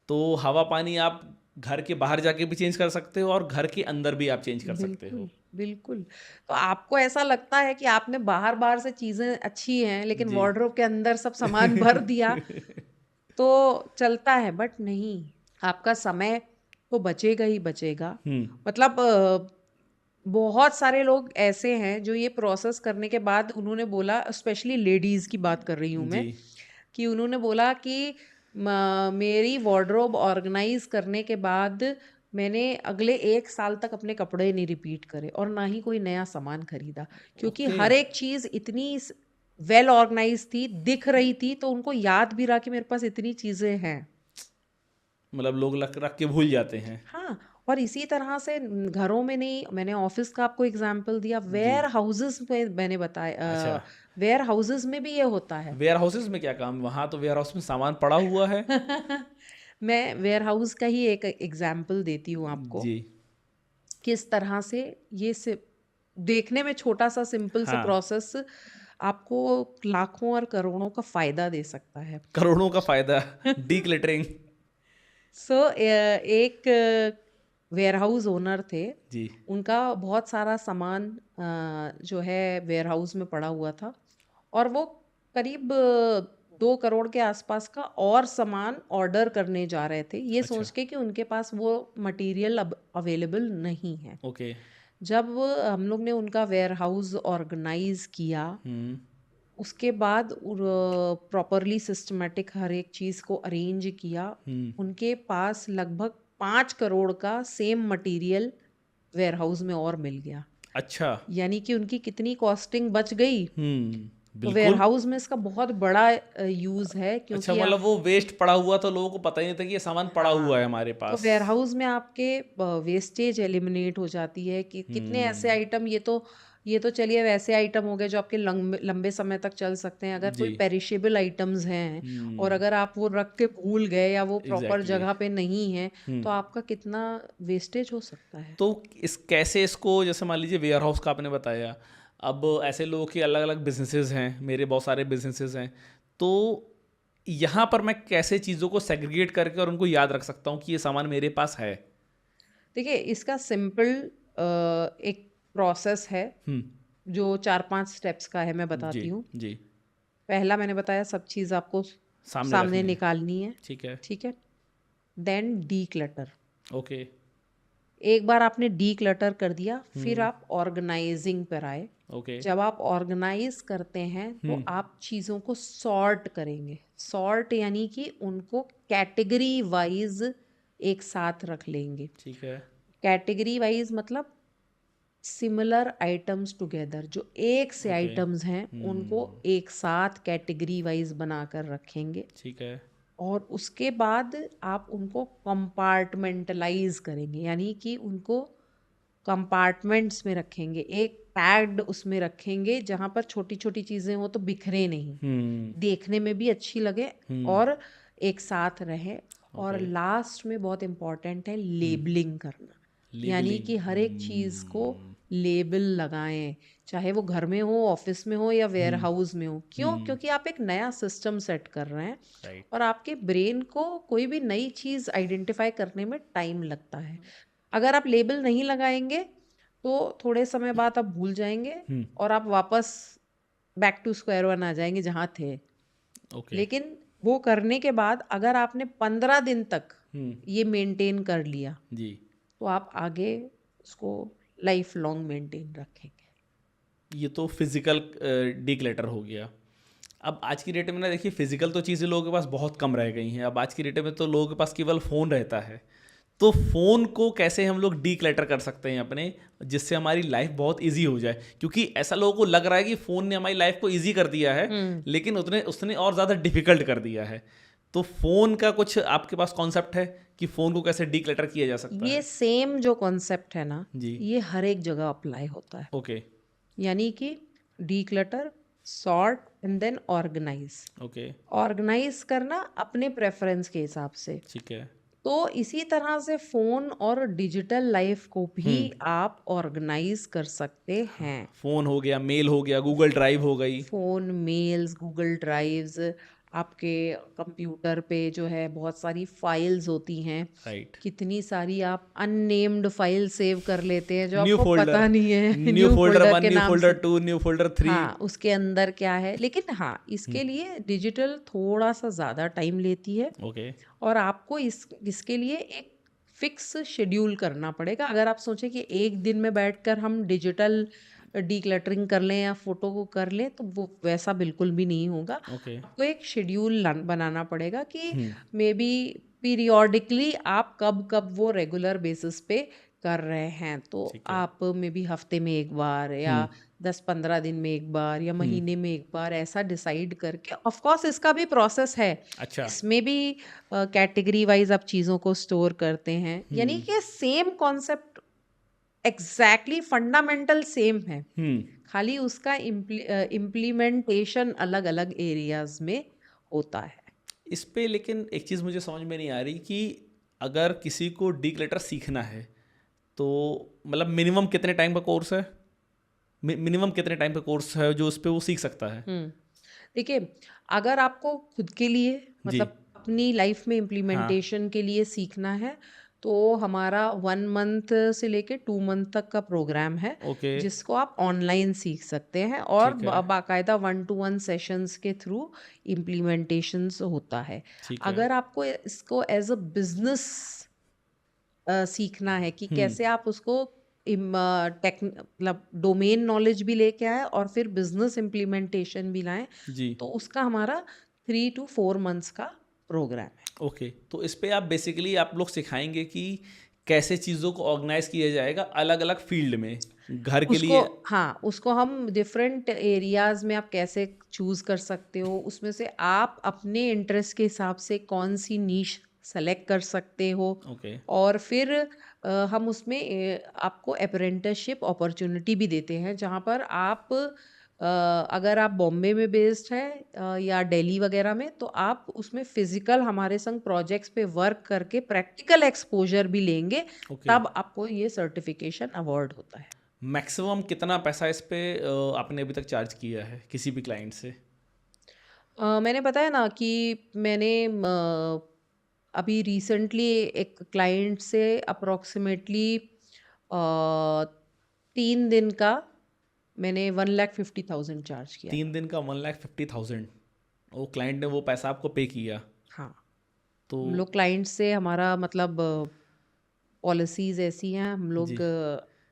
Speaker 2: तो हवा पानी आप घर के बाहर जाके भी चेंज कर सकते हो और घर के अंदर भी आप चेंज कर सकते
Speaker 1: बिल्कुल
Speaker 2: हो।
Speaker 1: बिल्कुल। तो आपको ऐसा लगता है कि आपने बाहर बाहर से चीजें अच्छी हैं, लेकिन
Speaker 2: जी।
Speaker 1: वार्डरोब के अंदर सब सामान भर दिया तो चलता है, बट नहीं। आपका समय तो बचेगा ही बचेगा। मतलब बहुत सारे लोग ऐसे हैं जो ये प्रोसेस करने के बाद उन्होंने बोला, स्पेशली लेडीज की बात कर रही हूँ
Speaker 2: जी।
Speaker 1: मैं, कि उन्होंने बोला कि मेरी वार्डरोब ऑर्गेनाइज करने के बाद मैंने अगले 1 साल तक अपने कपड़े नहीं रिपीट करे और ना ही कोई नया सामान खरीदा, क्योंकि
Speaker 2: ओके।
Speaker 1: हर एक चीज इतनी वेल ऑर्गेनाइज थी, दिख रही थी, तो उनको याद भी रहा कि मेरे पास इतनी चीजें हैं।
Speaker 2: मतलब लोग रख के भूल जाते हैं।
Speaker 1: हाँ, और इसी तरह से घरों में नहीं, मैंने ऑफिस का आपको एग्जांपल दिया,
Speaker 2: जी।
Speaker 1: वेयर हाउसेस में मैंने बताया,
Speaker 2: अच्छा।
Speaker 1: वेयर हाउसेस में भी ये होता है।
Speaker 2: वेयर हाउसेस में क्या काम, वहाँ तो वेयर हाउस में सामान पड़ा हुआ है।
Speaker 1: मैं वेयर हाउस का ही एक एग्जांपल देती हूँ आपको,
Speaker 2: जी।
Speaker 1: किस तरह से ये से देखने में छोटा सा सिंपल से
Speaker 2: हाँ।
Speaker 1: प्रोसेस आपको लाखों और करोड़ों का फायदा दे सकता है।
Speaker 2: करोड़ों का फायदा। डीक्लटरिंग।
Speaker 1: सो एक वेयर हाउस ओनर थे,
Speaker 2: जी।
Speaker 1: उनका बहुत सारा सामान जो है वेयर हाउस में पड़ा हुआ था, और वो करीब 2 करोड़ के आसपास का और सामान ऑर्डर करने जा रहे थे, ये
Speaker 2: अच्छा।
Speaker 1: सोच के कि उनके पास वो मटेरियल अब अवेलेबल नहीं है।
Speaker 2: ओके।
Speaker 1: जब हम लोग ने उनका वेयर हाउस ऑर्गेनाइज किया, उसके बाद प्रॉपरली सिस्टमेटिक हर एक चीज़ को अरेंज किया, उनके पास लगभग 5 करोड़ का सेम मटेरियल वेयर हाउस में और मिल गया।
Speaker 2: अच्छा।
Speaker 1: यानी कि उनकी कितनी कॉस्टिंग बच गई। तो वेयर
Speaker 2: बिल्कुल।
Speaker 1: हाउस में इसका बहुत बड़ा यूज है,
Speaker 2: अच्छा,
Speaker 1: क्योंकि
Speaker 2: मतलब
Speaker 1: आप,
Speaker 2: वो वेस्ट पड़ा हुआ तो लोगों को पता ही नहीं था कि ये सामान पड़ा हुआ
Speaker 1: हाँ,
Speaker 2: है हमारे
Speaker 1: तो
Speaker 2: पास।
Speaker 1: वेयर हाउस में आपके वेस्टेज एलिमिनेट हो जाती है कि कितने ऐसे आइटम, ये तो चलिए वैसे आइटम हो गए जो आपके लंबे लंबे समय तक चल सकते हैं। अगर
Speaker 2: जी।
Speaker 1: कोई पेरिशेबल आइटम्स हैं और अगर आप वो रख के भूल गए या वो प्रॉपर
Speaker 2: एग्जैक्टली।
Speaker 1: जगह पे नहीं है, तो आपका कितना वेस्टेज हो सकता है।
Speaker 2: तो इस कैसे इसको, जैसे मान लीजिए वेयर हाउस का आपने बताया, अब ऐसे लोगों के अलग अलग बिजनेसेस हैं, मेरे बहुत सारे बिजनेसेस हैं, तो यहाँ पर मैं कैसे चीज़ों को सेग्रीगेट करके और उनको याद रख सकता हूँ कि ये सामान मेरे पास है?
Speaker 1: देखिए, इसका सिंपल एक प्रोसेस है जो 4-5 स्टेप्स का है, मैं
Speaker 2: जी।
Speaker 1: बताती हूँ।
Speaker 2: जी।
Speaker 1: पहला मैंने बताया, सब चीज़ आपको
Speaker 2: सामने
Speaker 1: सामने
Speaker 2: रखनी है।
Speaker 1: निकालनी है।
Speaker 2: ठीक है।
Speaker 1: ठीक है। Then declutter.
Speaker 2: ओके।
Speaker 1: एक बार आपने डी क्लटर कर दिया, फिर आप ऑर्गेनाइजिंग पर आए।
Speaker 2: ओके।
Speaker 1: जब आप ऑर्गेनाइज करते हैं तो आप चीज़ों को सॉर्ट करेंगे। सॉर्ट यानी कि उनको कैटेगरी वाइज एक साथ रख लेंगे।
Speaker 2: ठीक है।
Speaker 1: कैटेगरी वाइज मतलब सिमिलर आइटम्स टुगेदर, जो एक से
Speaker 2: ओके।
Speaker 1: आइटम्स हैं उनको एक साथ कैटेगरी वाइज बनाकर रखेंगे।
Speaker 2: ठीक है।
Speaker 1: और उसके बाद आप उनको कंपार्टमेंटलाइज करेंगे, यानी कि उनको कंपार्टमेंट्स में रखेंगे, एक पैक्ड उसमें रखेंगे जहाँ पर छोटी छोटी चीज़ें हो तो बिखरे नहीं, देखने में भी अच्छी लगे और एक साथ रहे। और
Speaker 2: ओके।
Speaker 1: लास्ट में बहुत इम्पोर्टेंट है लेबलिंग करना, यानी
Speaker 2: लेबलिंग।
Speaker 1: कि हर एक चीज़ को लेबल लगाएं, चाहे वो घर में हो, ऑफिस में हो या वेयर हाउस में हो। क्यों? क्योंकि आप एक नया सिस्टम सेट कर रहे हैं
Speaker 2: राइट।
Speaker 1: और आपके ब्रेन को कोई भी नई चीज़ आइडेंटिफाई करने में टाइम लगता है। अगर आप लेबल नहीं लगाएंगे तो थोड़े समय बाद आप भूल जाएंगे और आप वापस बैक टू स्क्वायर वन आ जाएंगे जहाँ थे।
Speaker 2: ओके।
Speaker 1: लेकिन वो करने के बाद अगर आपने 15 दिन तक ये मेंटेन कर लिया
Speaker 2: जी।
Speaker 1: तो आप आगे उसको लाइफ लॉन्ग मेंटेन रखेंगे।
Speaker 2: ये तो फिजिकल डिक्लटर हो गया। अब आज की डेट में ना देखिए, फिजिकल तो चीज़ें लोगों के पास बहुत कम रह गई हैं। अब आज की डेट में तो लोगों के पास केवल फ़ोन रहता है। तो फ़ोन को कैसे हम लोग डीक्लटर कर सकते हैं अपने, जिससे हमारी लाइफ बहुत इजी हो जाए? क्योंकि ऐसा लोगों को लग रहा है कि फ़ोन ने हमारी लाइफ को इजी कर दिया है, लेकिन उसने उसने और ज़्यादा डिफिकल्ट कर दिया है। तो फ़ोन का कुछ आपके पास कॉन्सेप्ट है कि फ़ोन को कैसे डीक्लटर किया जा सकता
Speaker 1: ये
Speaker 2: है?
Speaker 1: सेम जो कॉन्सेप्ट है ना,
Speaker 2: जी।
Speaker 1: ये हर एक जगह अप्लाई होता है।
Speaker 2: ओके।
Speaker 1: यानी कि declutter, sort and then organise.
Speaker 2: Okay.
Speaker 1: Organise करना अपने प्रेफरेंस के हिसाब से।
Speaker 2: ठीक है।
Speaker 1: तो इसी तरह से फोन और डिजिटल लाइफ को भी आप ऑर्गेनाइज कर सकते हैं।
Speaker 2: फ़ोन हो गया, मेल हो गया, गूगल ड्राइव हो गई।
Speaker 1: फोन, मेल्स, गूगल ड्राइव्स, आपके कंप्यूटर पे जो है बहुत सारी फाइल्स होती हैं।
Speaker 2: राइट।
Speaker 1: कितनी सारी आप अननेम्ड फाइल सेव कर लेते हैं जो
Speaker 2: न्यू
Speaker 1: आपको
Speaker 2: फोल्डर,
Speaker 1: पता नहीं है
Speaker 2: न्यू
Speaker 1: न्यू
Speaker 2: फोल्डर
Speaker 1: फोल्डर
Speaker 2: 1,
Speaker 1: के
Speaker 2: न्यू
Speaker 1: नाम
Speaker 2: फोल्डर
Speaker 1: से।
Speaker 2: 2, न्यू फोल्डर 3।
Speaker 1: हाँ, उसके अंदर क्या है, लेकिन हाँ, इसके लिए डिजिटल थोड़ा सा ज़्यादा टाइम लेती है
Speaker 2: ओके।
Speaker 1: और आपको इसके लिए एक फिक्स शेड्यूल करना पड़ेगा। अगर आप सोचें कि एक दिन में बैठकर हम डिजिटल डीक्लटरिंग कर लें या फोटो को कर लें, तो वो वैसा बिल्कुल भी नहीं होगा।
Speaker 2: ओके।
Speaker 1: आपको एक शेड्यूल बनाना पड़ेगा कि मे बी पीरियोडिकली आप कब कब वो रेगुलर बेसिस पे कर रहे हैं। तो
Speaker 2: ठीक है।
Speaker 1: आप मे बी हफ्ते में एक बार या 10-15 दिन में एक बार या महीने में एक बार ऐसा डिसाइड करके, ऑफ कोर्स इसका भी प्रोसेस है।
Speaker 2: अच्छा।
Speaker 1: इसमें भी कैटेगरी वाइज आप चीज़ों को स्टोर करते हैं, यानी कि same concept exactly fundamental same है, खाली उसका इम्प्लीमेंटेशन अलग अलग एरियाज में होता है।
Speaker 2: इस पे लेकिन एक चीज़ मुझे समझ में नहीं आ रही कि अगर किसी को डीक्लटर सीखना है तो मतलब मिनिमम कितने टाइम का कोर्स है? मिनिमम कितने टाइम का कोर्स है जो उस पे वो सीख सकता है?
Speaker 1: देखिए, अगर आपको खुद के लिए
Speaker 2: जी।
Speaker 1: मतलब अपनी लाइफ में
Speaker 2: हाँ।
Speaker 1: इम्प्लीमेंटेशन के लिए सीखना है, तो हमारा 1 मंथ से लेके 2 मंथ तक का प्रोग्राम है,
Speaker 2: ओके।
Speaker 1: जिसको आप ऑनलाइन सीख सकते हैं और
Speaker 2: ठीक है।
Speaker 1: बाकायदा 1-to-1 सेशंस के थ्रू इम्प्लीमेंटेशंस होता है।
Speaker 2: ठीक है।
Speaker 1: अगर आपको इसको एज अ बिजनेस सीखना है कि कैसे आप उसको मतलब डोमेन नॉलेज भी लेके आए और फिर बिजनेस इम्प्लीमेंटेशन भी लाएं,
Speaker 2: जी।
Speaker 1: तो उसका हमारा 3 to 4 मंथ्स का प्रोग्राम है।
Speaker 2: ओके। तो इस पे आप बेसिकली आप लोग सिखाएंगे कि कैसे चीज़ों को ऑर्गेनाइज किया जाएगा अलग अलग फील्ड में, घर के
Speaker 1: उसको,
Speaker 2: लिए।
Speaker 1: हाँ, उसको हम डिफरेंट एरियाज में आप कैसे चूज कर सकते हो, उसमें से आप अपने इंटरेस्ट के हिसाब से कौन सी नीश सेलेक्ट कर सकते हो।
Speaker 2: ओके।
Speaker 1: और फिर हम उसमें आपको अप्रेंटिसशिप अपॉर्चुनिटी भी देते हैं, जहाँ पर आप अगर आप बॉम्बे में बेस्ड है या दिल्ली वगैरह में, तो आप उसमें फिजिकल हमारे संग प्रोजेक्ट्स पे वर्क करके प्रैक्टिकल एक्सपोजर भी लेंगे,
Speaker 2: ओके।
Speaker 1: तब आपको ये सर्टिफिकेशन अवार्ड होता है।
Speaker 2: मैक्सिमम कितना पैसा इस पे आपने अभी तक चार्ज किया है किसी भी क्लाइंट से?
Speaker 1: मैंने बताया ना कि मैंने अभी रिसेंटली एक क्लाइंट से अप्रोक्सीमेटली 3 दिन का मैंने 1,50,000 चार्ज किया था।
Speaker 2: 3 दिन का 1,50,000? वो क्लाइंट ने वो पैसा आपको पे किया?
Speaker 1: हाँ,
Speaker 2: तो
Speaker 1: हम लोग क्लाइंट से हमारा मतलब पॉलिसीज ऐसी हैं, हम लोग
Speaker 2: जी।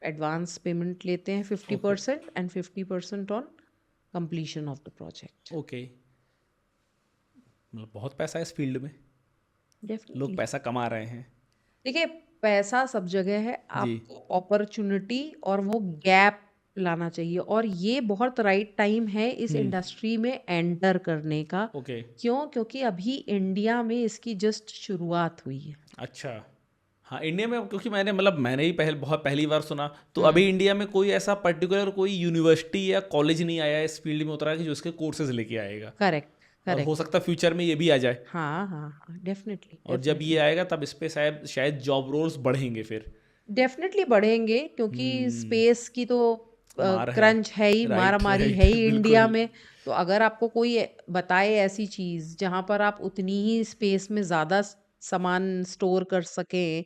Speaker 1: एडवांस पेमेंट लेते हैं fifty
Speaker 2: okay.
Speaker 1: Percent and 50% on completion of the project.
Speaker 2: Okay. मतलब बहुत पैसा है इस फील्ड में, लोग
Speaker 1: डेफिनेटली।
Speaker 2: पैसा कमा रहे हैं।
Speaker 1: देखिए, पैसा सब जगह है,
Speaker 2: जी।
Speaker 1: आपको अपॉर्चुनिटी और वो गैप लाना चाहिए, और ये बहुत राइट टाइम है इस इंडस्ट्री में एंटर करने का।
Speaker 2: ओके।
Speaker 1: क्यों? क्योंकि अभी इंडिया में इसकी जस्ट शुरुआत हुई है।
Speaker 2: अच्छा। हाँ, इंडिया में क्योंकि मैंने ही बहुत पहली बार सुना, तो अभी इंडिया में कोई ऐसा पर्टिकुलर कोई यूनिवर्सिटी या कॉलेज नहीं आया इस फील्ड में उतरा कि जो इसके कोर्सेज लेके आएगा।
Speaker 1: करेक्ट,
Speaker 2: और हो
Speaker 1: करेक्ट।
Speaker 2: सकता है फ्यूचर में ये भी आ जाए।
Speaker 1: हाँ, हाँ, हाँ, डेफिनेटली,
Speaker 2: और जब ये आएगा तब इस पे शायद शायद जॉब रोल्स बढ़ेंगे फिर।
Speaker 1: डेफिनेटली बढ़ेंगे, क्योंकि स्पेस की तो
Speaker 2: मार है।
Speaker 1: क्रंच है ही,
Speaker 2: राइट,
Speaker 1: मारामारी है
Speaker 2: राइट।
Speaker 1: ही इंडिया
Speaker 2: बिल्कुल।
Speaker 1: में। तो अगर आपको कोई बताए ऐसी चीज जहां पर आप उतनी ही स्पेस में ज्यादा सामान स्टोर कर सकें,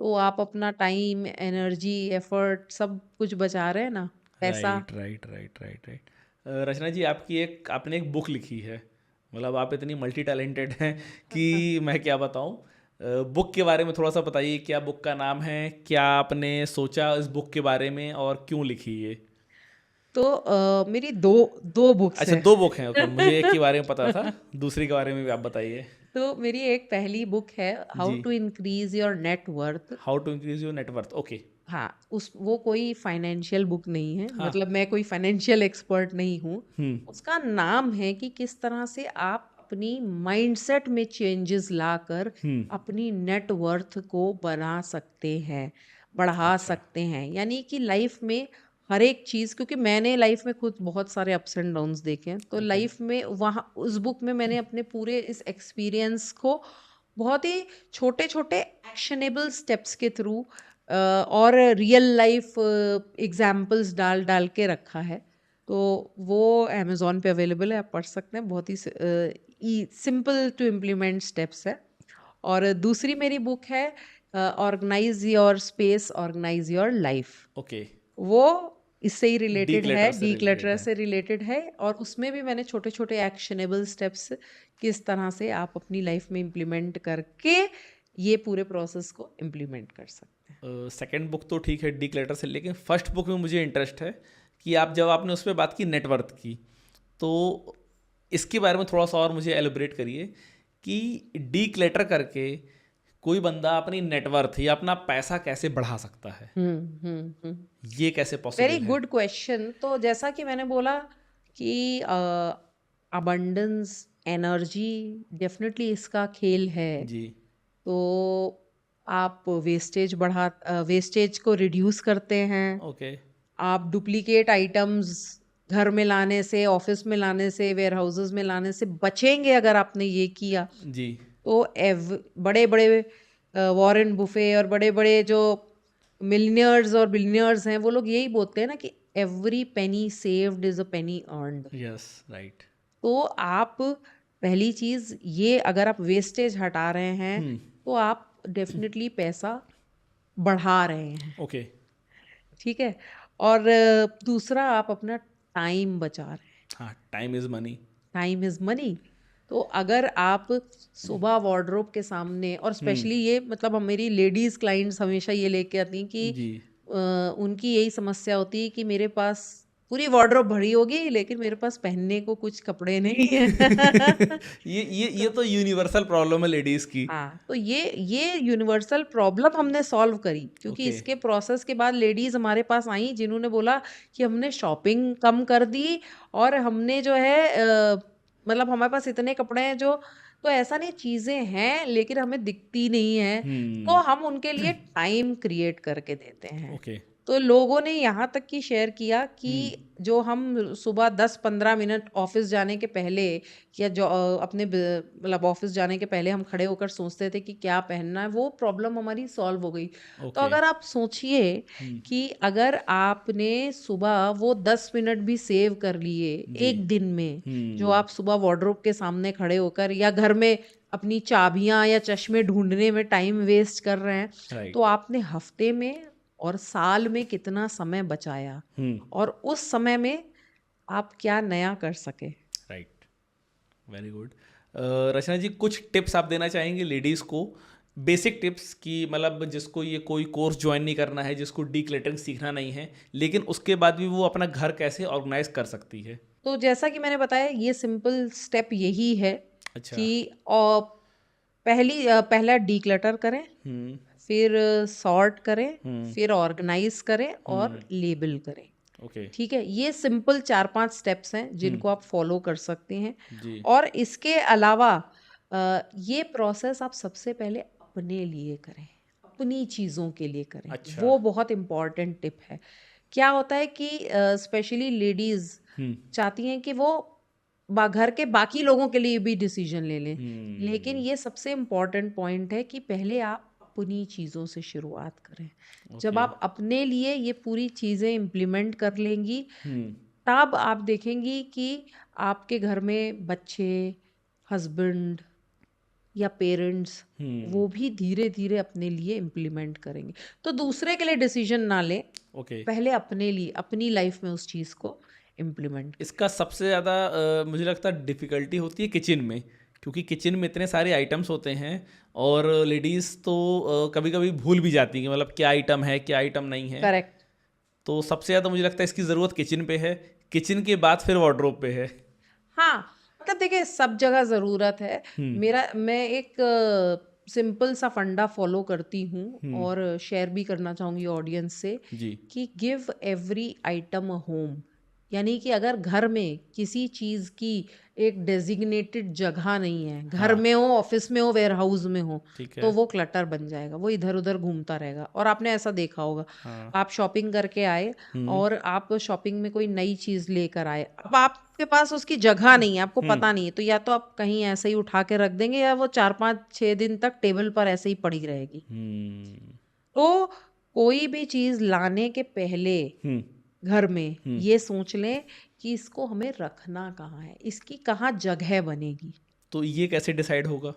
Speaker 1: तो आप अपना टाइम, एनर्जी, एफर्ट सब कुछ बचा रहे हैं ना, पैसा।
Speaker 2: Right, right, right, right, right. Rachna ji, आपने एक बुक लिखी है, मतलब आप इतनी मल्टी टैलेंटेड हैं कि मैं क्या बताऊं। बुक के बारे में थोड़ा सा बताइए, क्या बुक का नाम है, क्या आपने सोचा इस बुक के बारे में और क्यों लिखी ये?
Speaker 1: तो मेरी दो दो बुक्स
Speaker 2: अच्छा,
Speaker 1: हैं।
Speaker 2: दो बुक हैं, ओके। मुझे एक के बारे में पता था, दूसरी के बारे में भी आप बताइए।
Speaker 1: तो मेरी एक पहली बुक है, हाउ
Speaker 2: जी।
Speaker 1: To increase your net worth.
Speaker 2: How to increase your net worth, okay.
Speaker 1: हाँ, उस वो कोई फाइनेंशियल बुक नहीं है,
Speaker 2: हाँ।
Speaker 1: मतलब मैं कोई फाइनेंशियल एक्सपर्ट नहीं हूँ।
Speaker 2: हम्म।
Speaker 1: उसका नाम है कि किस तरह से आप अपनी माइंडसेट में चेंजेस लाकर
Speaker 2: हम्म।
Speaker 1: अपनी नेट वर्थ को बना सकते हैं, बढ़ा
Speaker 2: अच्छा।
Speaker 1: सकते हैं। यानी कि लाइफ में हर एक चीज़, क्योंकि मैंने लाइफ में खुद बहुत सारे अप्स एंड डाउन्स देखे हैं, तो
Speaker 2: ओके।
Speaker 1: लाइफ में वहाँ उस बुक में मैंने अपने पूरे इस एक्सपीरियंस को बहुत ही छोटे छोटे एक्शनेबल स्टेप्स के थ्रू और रियल लाइफ एग्जाम्पल्स डाल डाल के रखा है। तो वो अमेज़ॉन पे अवेलेबल है, आप पढ़ सकते हैं। बहुत ही सिंपल टू इम्प्लीमेंट स्टेप्स है। और दूसरी मेरी बुक है organise your space, organise your life.
Speaker 2: Okay.
Speaker 1: वो इससे ही रिलेटेड है,
Speaker 2: डीक्लटर से रिलेटेड
Speaker 1: डीक्लटर
Speaker 2: है।
Speaker 1: से रिलेटेड है। और उसमें भी मैंने छोटे छोटे एक्शनेबल स्टेप्स किस तरह से आप अपनी लाइफ में इम्प्लीमेंट करके ये पूरे प्रोसेस को इम्प्लीमेंट कर सकते हैं।
Speaker 2: सेकंड बुक तो ठीक है डीक्लटर से, लेकिन फर्स्ट बुक में मुझे इंटरेस्ट है कि आप जब आपने उस पर बात की नेटवर्थ की, तो इसके बारे में थोड़ा सा और मुझे एलिब्रेट करिए कि डीक्लटर करके कोई बंदा अपनी नेटवर्थ या अपना पैसा कैसे बढ़ा सकता है, ये कैसे
Speaker 1: वेरी
Speaker 2: पॉसिबल है?
Speaker 1: Good question. तो जैसा कि मैंने बोला कि अबंडेंस, एनर्जी, डेफिनेटली इसका खेल है।
Speaker 2: जी।
Speaker 1: तो आप वेस्टेज को रिड्यूस करते हैं।
Speaker 2: ओके।
Speaker 1: आप डुप्लीकेट आइटम्स घर में लाने से, ऑफिस में लाने से, वेयर हाउसेस में लाने से बचेंगे अगर आपने ये किया।
Speaker 2: जी।
Speaker 1: तो बड़े बड़े वॉरेन बुफे और बड़े बड़े जो मिलियनियर्स और बिलियनियर्स हैं, वो लोग यही बोलते हैं ना कि every penny saved is a Penney earned.
Speaker 2: Yes, right.
Speaker 1: तो आप पहली चीज ये, अगर आप वेस्टेज हटा रहे हैं तो आप डेफिनेटली पैसा बढ़ा रहे हैं।
Speaker 2: ओके।
Speaker 1: ठीक है। और दूसरा, आप अपना टाइम बचा रहे हैं।
Speaker 2: हाँ, time is money.
Speaker 1: Time is money. तो अगर आप सुबह वार्डरोब के सामने, और स्पेशली ये मतलब मेरी लेडीज क्लाइंट्स हमेशा ये लेके आती हैं कि
Speaker 2: जी।
Speaker 1: उनकी यही समस्या होती है कि मेरे पास पूरी वार्डरोब भरी होगी लेकिन मेरे पास पहनने को कुछ कपड़े नहीं है।
Speaker 2: ये
Speaker 1: तो
Speaker 2: तो यूनिवर्सल प्रॉब्लम है लेडीज की।
Speaker 1: हाँ, तो ये यूनिवर्सल प्रॉब्लम हमने सॉल्व करी, क्योंकि
Speaker 2: ओके।
Speaker 1: इसके प्रोसेस के बाद लेडीज हमारे पास आई जिन्होंने बोला कि हमने शॉपिंग कम कर दी और हमने जो है मतलब हमारे पास इतने कपड़े हैं जो, तो ऐसा नहीं, चीजें हैं लेकिन हमें दिखती नहीं है। तो हम उनके लिए टाइम क्रिएट करके देते हैं।
Speaker 2: ओके।
Speaker 1: तो लोगों ने यहाँ तक की शेयर किया कि जो हम सुबह 10-15 मिनट ऑफिस जाने के पहले, या जो मतलब ऑफिस जाने के पहले हम खड़े होकर सोचते थे कि क्या पहनना है, वो प्रॉब्लम हमारी सॉल्व हो गई। तो
Speaker 2: ओके।
Speaker 1: अगर आप सोचिए कि अगर आपने सुबह वो 10 मिनट भी सेव कर लिए
Speaker 2: जी।
Speaker 1: एक दिन में, जो आप सुबह वार्डरोब के सामने खड़े होकर या घर में अपनी चाबियां या चश्मे ढूंढने में टाइम वेस्ट कर रहे हैं,
Speaker 2: राइट।
Speaker 1: तो आपने हफ्ते में और साल में कितना समय बचाया, और उस समय में आप क्या नया कर सके।
Speaker 2: Right. Very good. Rachna ji, कुछ टिप्स आप देना चाहेंगे लेडीज़ को, बेसिक टिप्स कि मतलब जिसको ये कोई कोर्स ज्वाइन नहीं करना है, जिसको डीक्लटरिंग सीखना नहीं है, लेकिन उसके बाद भी वो अपना घर कैसे ऑर्गेनाइज कर सकती है?
Speaker 1: तो जैसा कि मैंने बताया, ये सिंपल स्टेप यही है
Speaker 2: अच्छा।
Speaker 1: कि पहला डीक्लटर करें, फिर सॉर्ट करें, फिर ऑर्गेनाइज करें और लेबल करें।
Speaker 2: ओके।
Speaker 1: ठीक है, ये सिंपल 4-5 स्टेप्स हैं जिनको आप फॉलो कर सकते हैं।
Speaker 2: जी।
Speaker 1: और इसके अलावा ये प्रोसेस आप सबसे पहले अपने लिए करें, अपनी चीज़ों के लिए करें।
Speaker 2: अच्छा।
Speaker 1: वो बहुत इम्पॉर्टेंट टिप है। क्या होता है कि स्पेशली लेडीज चाहती हैं कि वो घर के बाकी लोगों के लिए भी डिसीजन ले लें, लेकिन ये सबसे इम्पॉर्टेंट पॉइंट है कि पहले आप अपनी चीज़ों से शुरुआत करें। जब आप अपने लिए ये पूरी चीज़ें इम्प्लीमेंट कर लेंगी, तब आप देखेंगी कि आपके घर में बच्चे, हस्बैंड या पेरेंट्स, वो भी धीरे धीरे अपने लिए इम्प्लीमेंट करेंगे। तो दूसरे के लिए डिसीजन ना लें,
Speaker 2: ओके।
Speaker 1: पहले अपने लिए, अपनी लाइफ में उस चीज़ को इम्प्लीमेंट।
Speaker 2: इसका सबसे ज़्यादा मुझे लगता है डिफ़िकल्टी होती है किचन में, क्योंकि किचन में इतने सारे आइटम्स होते हैं और लेडीज़ तो कभी कभी भूल भी जाती हैं कि मतलब क्या आइटम है क्या आइटम नहीं है।
Speaker 1: करेक्ट।
Speaker 2: तो सबसे ज़्यादा मुझे लगता है इसकी ज़रूरत किचन पे है, किचन के बाद फिर वार्डरोब पे है।
Speaker 1: हाँ, मतलब देखिए सब जगह ज़रूरत है। मैं एक सिंपल सा फंडा फॉलो करती हूँ और शेयर भी करना चाहूँगी ऑडियंस से
Speaker 2: जी।
Speaker 1: कि give every item a home. यानी कि अगर घर में किसी चीज़ की एक डेजिग्नेटेड जगह नहीं है, घर में हो, ऑफिस में हो, वेयर हाउस में हो,
Speaker 2: ठीक
Speaker 1: तो
Speaker 2: है।
Speaker 1: वो क्लटर बन जाएगा, वो इधर उधर घूमता रहेगा। और आपने ऐसा देखा होगा, आप शॉपिंग करके आए और आप शॉपिंग में कोई नई चीज़ लेकर आए, अब आपके पास उसकी जगह नहीं है, आपको पता नहीं है, तो या तो आप कहीं ऐसे ही उठा के रख देंगे या वो 4-5-6 दिन तक टेबल पर ऐसे ही पड़ी रहेगी। तो कोई भी चीज़ लाने के पहले घर में ये सोच लें कि इसको हमें रखना कहाँ है, इसकी कहाँ जगह बनेगी।
Speaker 2: तो ये कैसे डिसाइड होगा?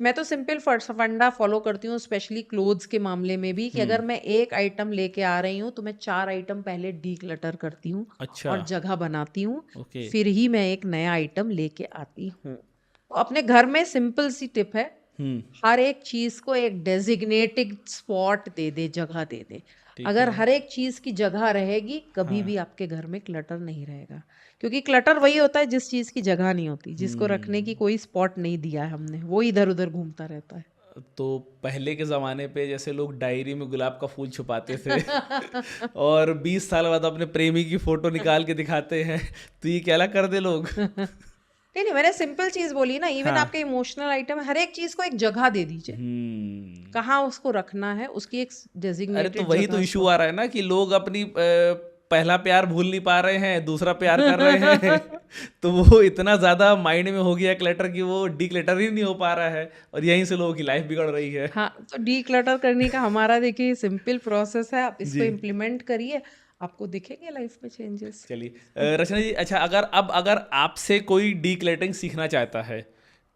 Speaker 1: मैं तो सिंपल फंडा फॉलो करती हूँ, स्पेशली क्लोथ्स के मामले में भी, कि अगर मैं एक आइटम लेके आ रही हूँ तो मैं 4 आइटम पहले डी क्लटर करती हूँ
Speaker 2: अच्छा।
Speaker 1: और जगह बनाती हूँ,
Speaker 2: ओके।
Speaker 1: फिर ही मैं एक नया आइटम लेके आती हूँ। तो अपने घर में सिंपल सी टिप है, हर एक चीज को एक डेजिग्नेटेड स्पॉट दे दे, जगह दे दे। अगर हर एक चीज की जगह रहेगी, कभी भी आपके घर में क्लटर नहीं रहेगा, क्योंकि क्लटर वही होता है जिस चीज की जगह नहीं होती, जिसको रखने की कोई स्पॉट नहीं दिया है हमने, वो इधर उधर घूमता रहता है।
Speaker 2: तो पहले के ज़माने पे जैसे लोग डायरी में गुलाब का फूल छुपाते थे और 20 साल बाद अपने प्रेमी की फोटो निकाल के दिखाते हैं, तो ये क्या कर दे लोग।
Speaker 1: नहीं नहीं, मैंने सिंपल चीज बोली ना, इवन आपके इमोशनल आइटम, हर एक चीज को एक जगह दे दीजिए, कहाँ उसको रखना है, उसकी एक
Speaker 2: अरे तो
Speaker 1: डेजिग्नेटेड
Speaker 2: वही तो
Speaker 1: जगह।
Speaker 2: इशू आ रहा है ना कि लोग अपनी पहला प्यार भूल नहीं पा रहे हैं, दूसरा प्यार कर रहे हैं तो वो इतना ज़्यादा माइंड में हो गया क्लटर कि वो डी क्लटर ही नहीं हो पा रहा है और यहीं से लोगों की लाइफ बिगड़ रही है।
Speaker 1: हाँ, तो डी क्लटर करने का हमारा देखिए सिंपल प्रोसेस है, आप इसको
Speaker 2: जी।
Speaker 1: इम्प्लीमेंट करिए, आपको दिखेंगे लाइफ में चेंजेस।
Speaker 2: चलिए रचना जी, अच्छा अगर आपसे कोई डी क्लटरिंग सीखना चाहता है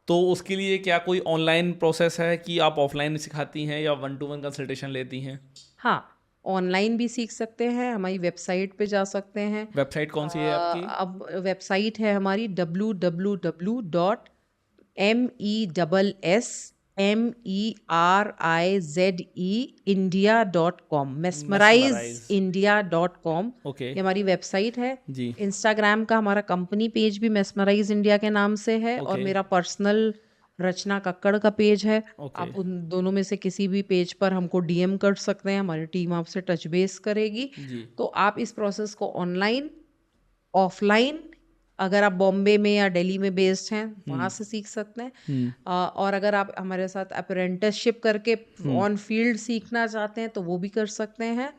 Speaker 2: तो उसके लिए क्या कोई ऑनलाइन प्रोसेस है कि आप ऑफलाइन सिखाती हैं या 1-to-1 कंसल्टेशन लेती हैं?
Speaker 1: हाँ, ऑनलाइन भी सीख सकते हैं, हमारी वेबसाइट पे जा सकते हैं।
Speaker 2: वेबसाइट कौन सी है आपकी?
Speaker 1: अब वेबसाइट है हमारी www.mesmerize.india.com,
Speaker 2: Mesmerize।
Speaker 1: mesmerizeindia.com,
Speaker 2: okay.
Speaker 1: ये हमारी वेबसाइट है।
Speaker 2: जी।
Speaker 1: इंस्टाग्राम का हमारा कंपनी पेज भी मेस्मराइज इंडिया के नाम से है, और
Speaker 2: ओके।
Speaker 1: मेरा पर्सनल रचना कक्कड़ का पेज है।
Speaker 2: ओके।
Speaker 1: आप उन दोनों में से किसी भी पेज पर हमको डीएम कर सकते हैं, हमारी टीम आपसे टच बेस करेगी।
Speaker 2: जी।
Speaker 1: तो आप इस प्रोसेस को ऑनलाइन, ऑफलाइन, अगर आप बॉम्बे में या दिल्ली में बेस्ड हैं वहाँ से सीख सकते हैं। और अगर आप हमारे साथ अप्रेंटिसशिप करके ऑन फील्ड सीखना चाहते हैं तो वो भी कर सकते हैं।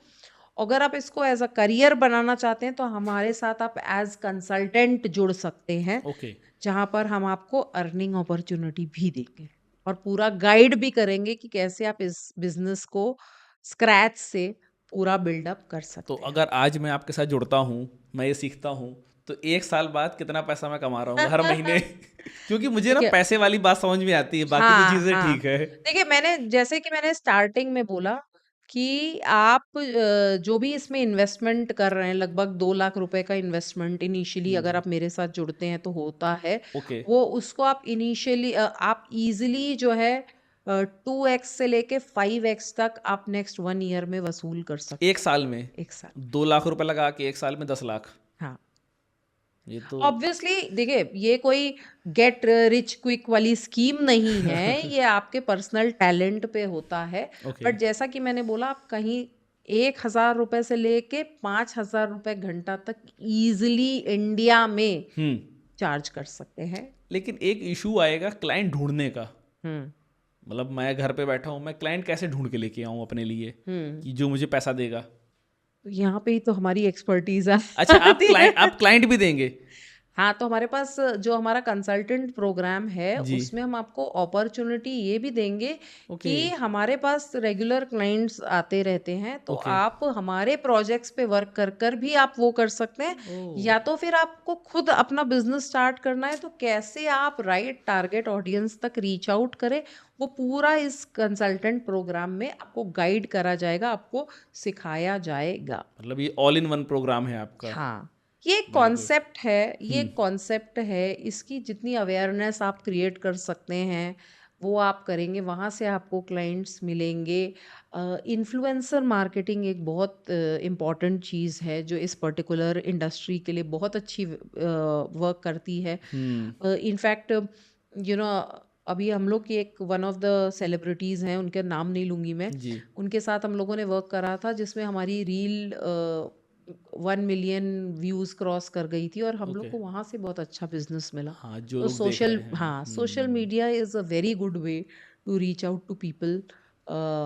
Speaker 1: अगर आप इसको एज अ करियर बनाना चाहते हैं तो हमारे साथ आप एज कंसल्टेंट जुड़ सकते हैं,
Speaker 2: ओके।
Speaker 1: जहाँ पर हम आपको अर्निंग अपॉर्चुनिटी भी देंगे और पूरा गाइड भी करेंगे कि कैसे आप इस बिजनेस को स्क्रैच से पूरा बिल्डअप कर
Speaker 2: तो
Speaker 1: सकते हैं।
Speaker 2: अगर आज मैं आपके साथ जुड़ता हूँ, मैं ये सीखता हूँ, तो 1 साल बाद कितना पैसा मैं कमा रहा हूँ हर महीने क्योंकि मुझे ना
Speaker 1: देखिए,
Speaker 2: पैसे वाली बात समझ में आती है, बाकी तो
Speaker 1: हाँ
Speaker 2: चीज़ें
Speaker 1: हाँ,
Speaker 2: ठीक है।
Speaker 1: देखिए मैंने स्टार्टिंग में बोला कि आप जो भी इसमें इन्वेस्टमेंट कर रहे हैं, लगभग 2 लाख रुपए का इन्वेस्टमेंट इनिशियली अगर आप मेरे साथ जुड़ते हैं तो होता है।
Speaker 2: ओके।
Speaker 1: वो उसको आप इनिशियली आप इजीली जो है 2x से लेके 5x तक आप नेक्स्ट 1 ईयर में वसूल कर सकते
Speaker 2: 1 साल में
Speaker 1: हैं, 1 साल।
Speaker 2: 2 लाख रुपए लगा के 1 साल में 10 लाख,
Speaker 1: हाँ,
Speaker 2: ये तो
Speaker 1: ऑब्वियसली देखिए ये कोई गेट रिच क्विक वाली स्कीम नहीं है, ये आपके पर्सनल टैलेंट पे होता है।
Speaker 2: ओके।
Speaker 1: बट जैसा कि मैंने बोला, आप कहीं 1,000 रुपए से लेके 5,000 रुपए घंटा तक इजीली इंडिया में चार्ज कर सकते हैं।
Speaker 2: लेकिन एक इशू आएगा क्लाइंट ढूंढने का।
Speaker 1: हम्म
Speaker 2: मतलब मैं घर पे बैठा हूँ, मैं क्लाइंट कैसे ढूंढ के लेके आऊँ अपने लिए
Speaker 1: हम्म
Speaker 2: कि जो मुझे पैसा देगा?
Speaker 1: तो यहाँ पे ही तो हमारी एक्सपर्टीज है।
Speaker 2: अच्छा, आप क्लाइंट भी देंगे?
Speaker 1: हाँ, तो हमारे पास जो हमारा कंसल्टेंट प्रोग्राम है
Speaker 2: जी।
Speaker 1: उसमें हम आपको अपॉर्चुनिटी ये भी देंगे
Speaker 2: ओके।
Speaker 1: कि हमारे पास रेगुलर क्लाइंट्स आते रहते हैं, तो
Speaker 2: ओके।
Speaker 1: आप हमारे प्रोजेक्ट्स पे वर्क कर कर भी आप वो कर सकते हैं।
Speaker 2: ओह।
Speaker 1: या तो फिर आपको खुद अपना बिजनेस स्टार्ट करना है तो कैसे आप राइट टारगेट ऑडियंस तक रीच आउट करें, वो पूरा इस कंसल्टेंट प्रोग्राम में आपको गाइड करा जाएगा, आपको सिखाया जाएगा।
Speaker 2: मतलब ये ऑल इन वन प्रोग्राम है आपका?
Speaker 1: हाँ, ये कॉन्सेप्ट है, ये कॉन्सेप्ट है, इसकी जितनी अवेयरनेस आप क्रिएट कर सकते हैं वो आप करेंगे, वहाँ से आपको क्लाइंट्स मिलेंगे। इन्फ्लुएंसर मार्केटिंग एक बहुत इम्पॉर्टेंट चीज़ है जो इस पर्टिकुलर इंडस्ट्री के लिए बहुत अच्छी वर्क करती है। इनफैक्ट यू नो अभी हम लोग की एक वन ऑफ द सेलिब्रिटीज़ हैं, उनके नाम नहीं लूँगी मैं,
Speaker 2: जी।
Speaker 1: उनके साथ हम लोगों ने वर्क करा था जिसमें हमारी रील 1 मिलियन व्यूज़ क्रॉस कर गई थी और हम लोग
Speaker 2: ओके।
Speaker 1: को वहाँ से बहुत अच्छा बिजनेस मिला।
Speaker 2: हाँ, जो
Speaker 1: तो
Speaker 2: लोग देख रहे हैं।
Speaker 1: हाँ, social media is a very good way to reach out to people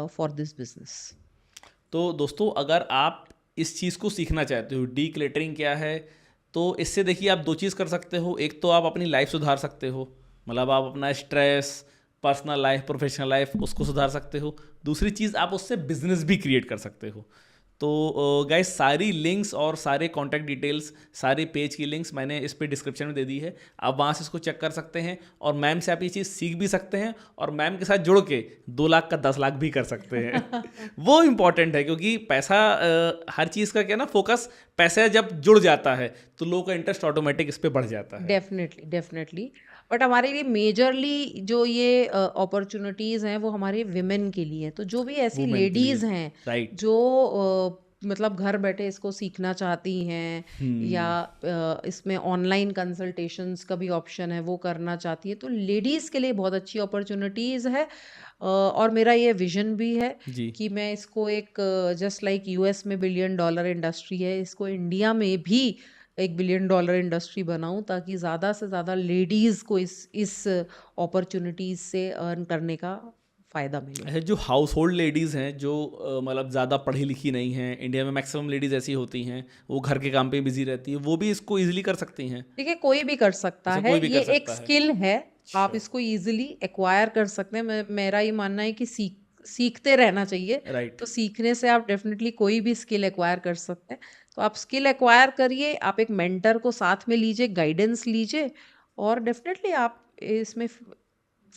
Speaker 1: for this business.
Speaker 2: तो दोस्तों, अगर आप इस चीज़ को सीखना चाहते हो, डी क्लेटरिंग क्या है, तो इससे देखिए आप दो चीज़ कर सकते हो। एक तो आप अपनी लाइफ सुधार सकते हो, मतलब आप अपना stress, personal life, professional life, उसको सुधार सकते हो। दूसरी चीज़, आप उससे बिजनेस भी क्रिएट कर सकते हो। तो गाइस, सारी लिंक्स और सारे कॉन्टैक्ट डिटेल्स, सारे पेज की लिंक्स मैंने इस पे डिस्क्रिप्शन में दे दी है। आप वहाँ से इसको चेक कर सकते हैं और मैम से आप ये चीज़ सीख भी सकते हैं और मैम के साथ जुड़ के 2 लाख का 10 लाख भी कर सकते हैं। वो इम्पॉर्टेंट है, क्योंकि पैसा हर चीज़ का क्या ना, फोकस पैसा जब जुड़ जाता है तो लोगों का इंटरेस्ट ऑटोमेटिक इस पे बढ़ जाता है।
Speaker 1: Definitely, definitely. बट हमारे लिए मेजरली जो ये अपॉर्चुनिटीज़ हैं वो हमारे विमेन के लिए हैं। तो जो भी ऐसी
Speaker 2: वुमेन के लिए।
Speaker 1: लेडीज़ हैं
Speaker 2: राइट।
Speaker 1: जो मतलब घर बैठे इसको सीखना चाहती हैं या इसमें ऑनलाइन कंसल्टेशंस का भी ऑप्शन है वो करना चाहती है, तो लेडीज़ के लिए बहुत अच्छी अपॉर्चुनिटीज़ है। और मेरा ये विजन भी है
Speaker 2: जी।
Speaker 1: कि मैं इसको एक जस्ट लाइक यूएस में $1 बिलियन इंडस्ट्री है, इसको इंडिया में भी $1 बिलियन इंडस्ट्री बनाऊं ताकि ज़्यादा से ज़्यादा लेडीज़ को इस अपॉर्चुनिटीज़ से अर्न करने का फ़ायदा मिले।
Speaker 2: अच्छा, जो हाउस होल्ड लेडीज़ हैं, जो मतलब ज़्यादा पढ़ी लिखी नहीं हैं, इंडिया में मैक्सिमम लेडीज़ ऐसी होती हैं, वो घर के काम पे बिजी रहती हैं, वो भी इसको ईजिली कर सकती हैं।
Speaker 1: देखिए, कोई भी कर सकता
Speaker 2: इसे
Speaker 1: है,
Speaker 2: कोई भी
Speaker 1: ये
Speaker 2: कर
Speaker 1: एक
Speaker 2: सकता है।
Speaker 1: स्किल है, आप
Speaker 2: Sure.
Speaker 1: इसको इजीली एक्वायर कर सकते हैं। मेरा ये मानना है कि सीखते रहना चाहिए।
Speaker 2: राइट।
Speaker 1: तो सीखने से आप डेफिनेटली कोई भी स्किल एक्वायर कर सकते हैं। तो आप स्किल एक्वायर करिए, आप एक मेंटर को साथ में लीजिए, गाइडेंस लीजिए और डेफिनेटली आप इसमें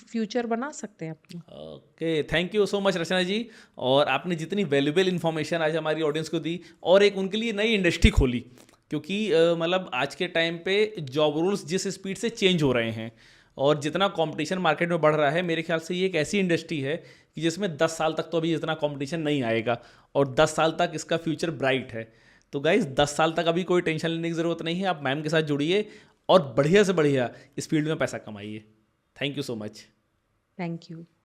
Speaker 1: फ्यूचर बना सकते हैं अपना।
Speaker 2: Okay, thank you so much Rachna ji. और आपने जितनी वैल्यूबल इन्फॉर्मेशन आज हमारी ऑडियंस को दी और एक उनके लिए नई इंडस्ट्री खोली, क्योंकि मतलब आज के टाइम पे जॉब रूल्स जिस स्पीड से चेंज हो रहे हैं और जितना कंपटीशन मार्केट में बढ़ रहा है, मेरे ख्याल से ये एक ऐसी इंडस्ट्री है कि जिसमें 10 साल तक तो अभी इतना कंपटीशन नहीं आएगा और 10 साल तक इसका फ्यूचर ब्राइट है। तो गाइज, 10 साल तक अभी कोई टेंशन लेने की ज़रूरत नहीं है। आप मैम के साथ जुड़िए और बढ़िया से बढ़िया इस फील्ड में पैसा कमाइए। Thank you so much.
Speaker 1: Thank you.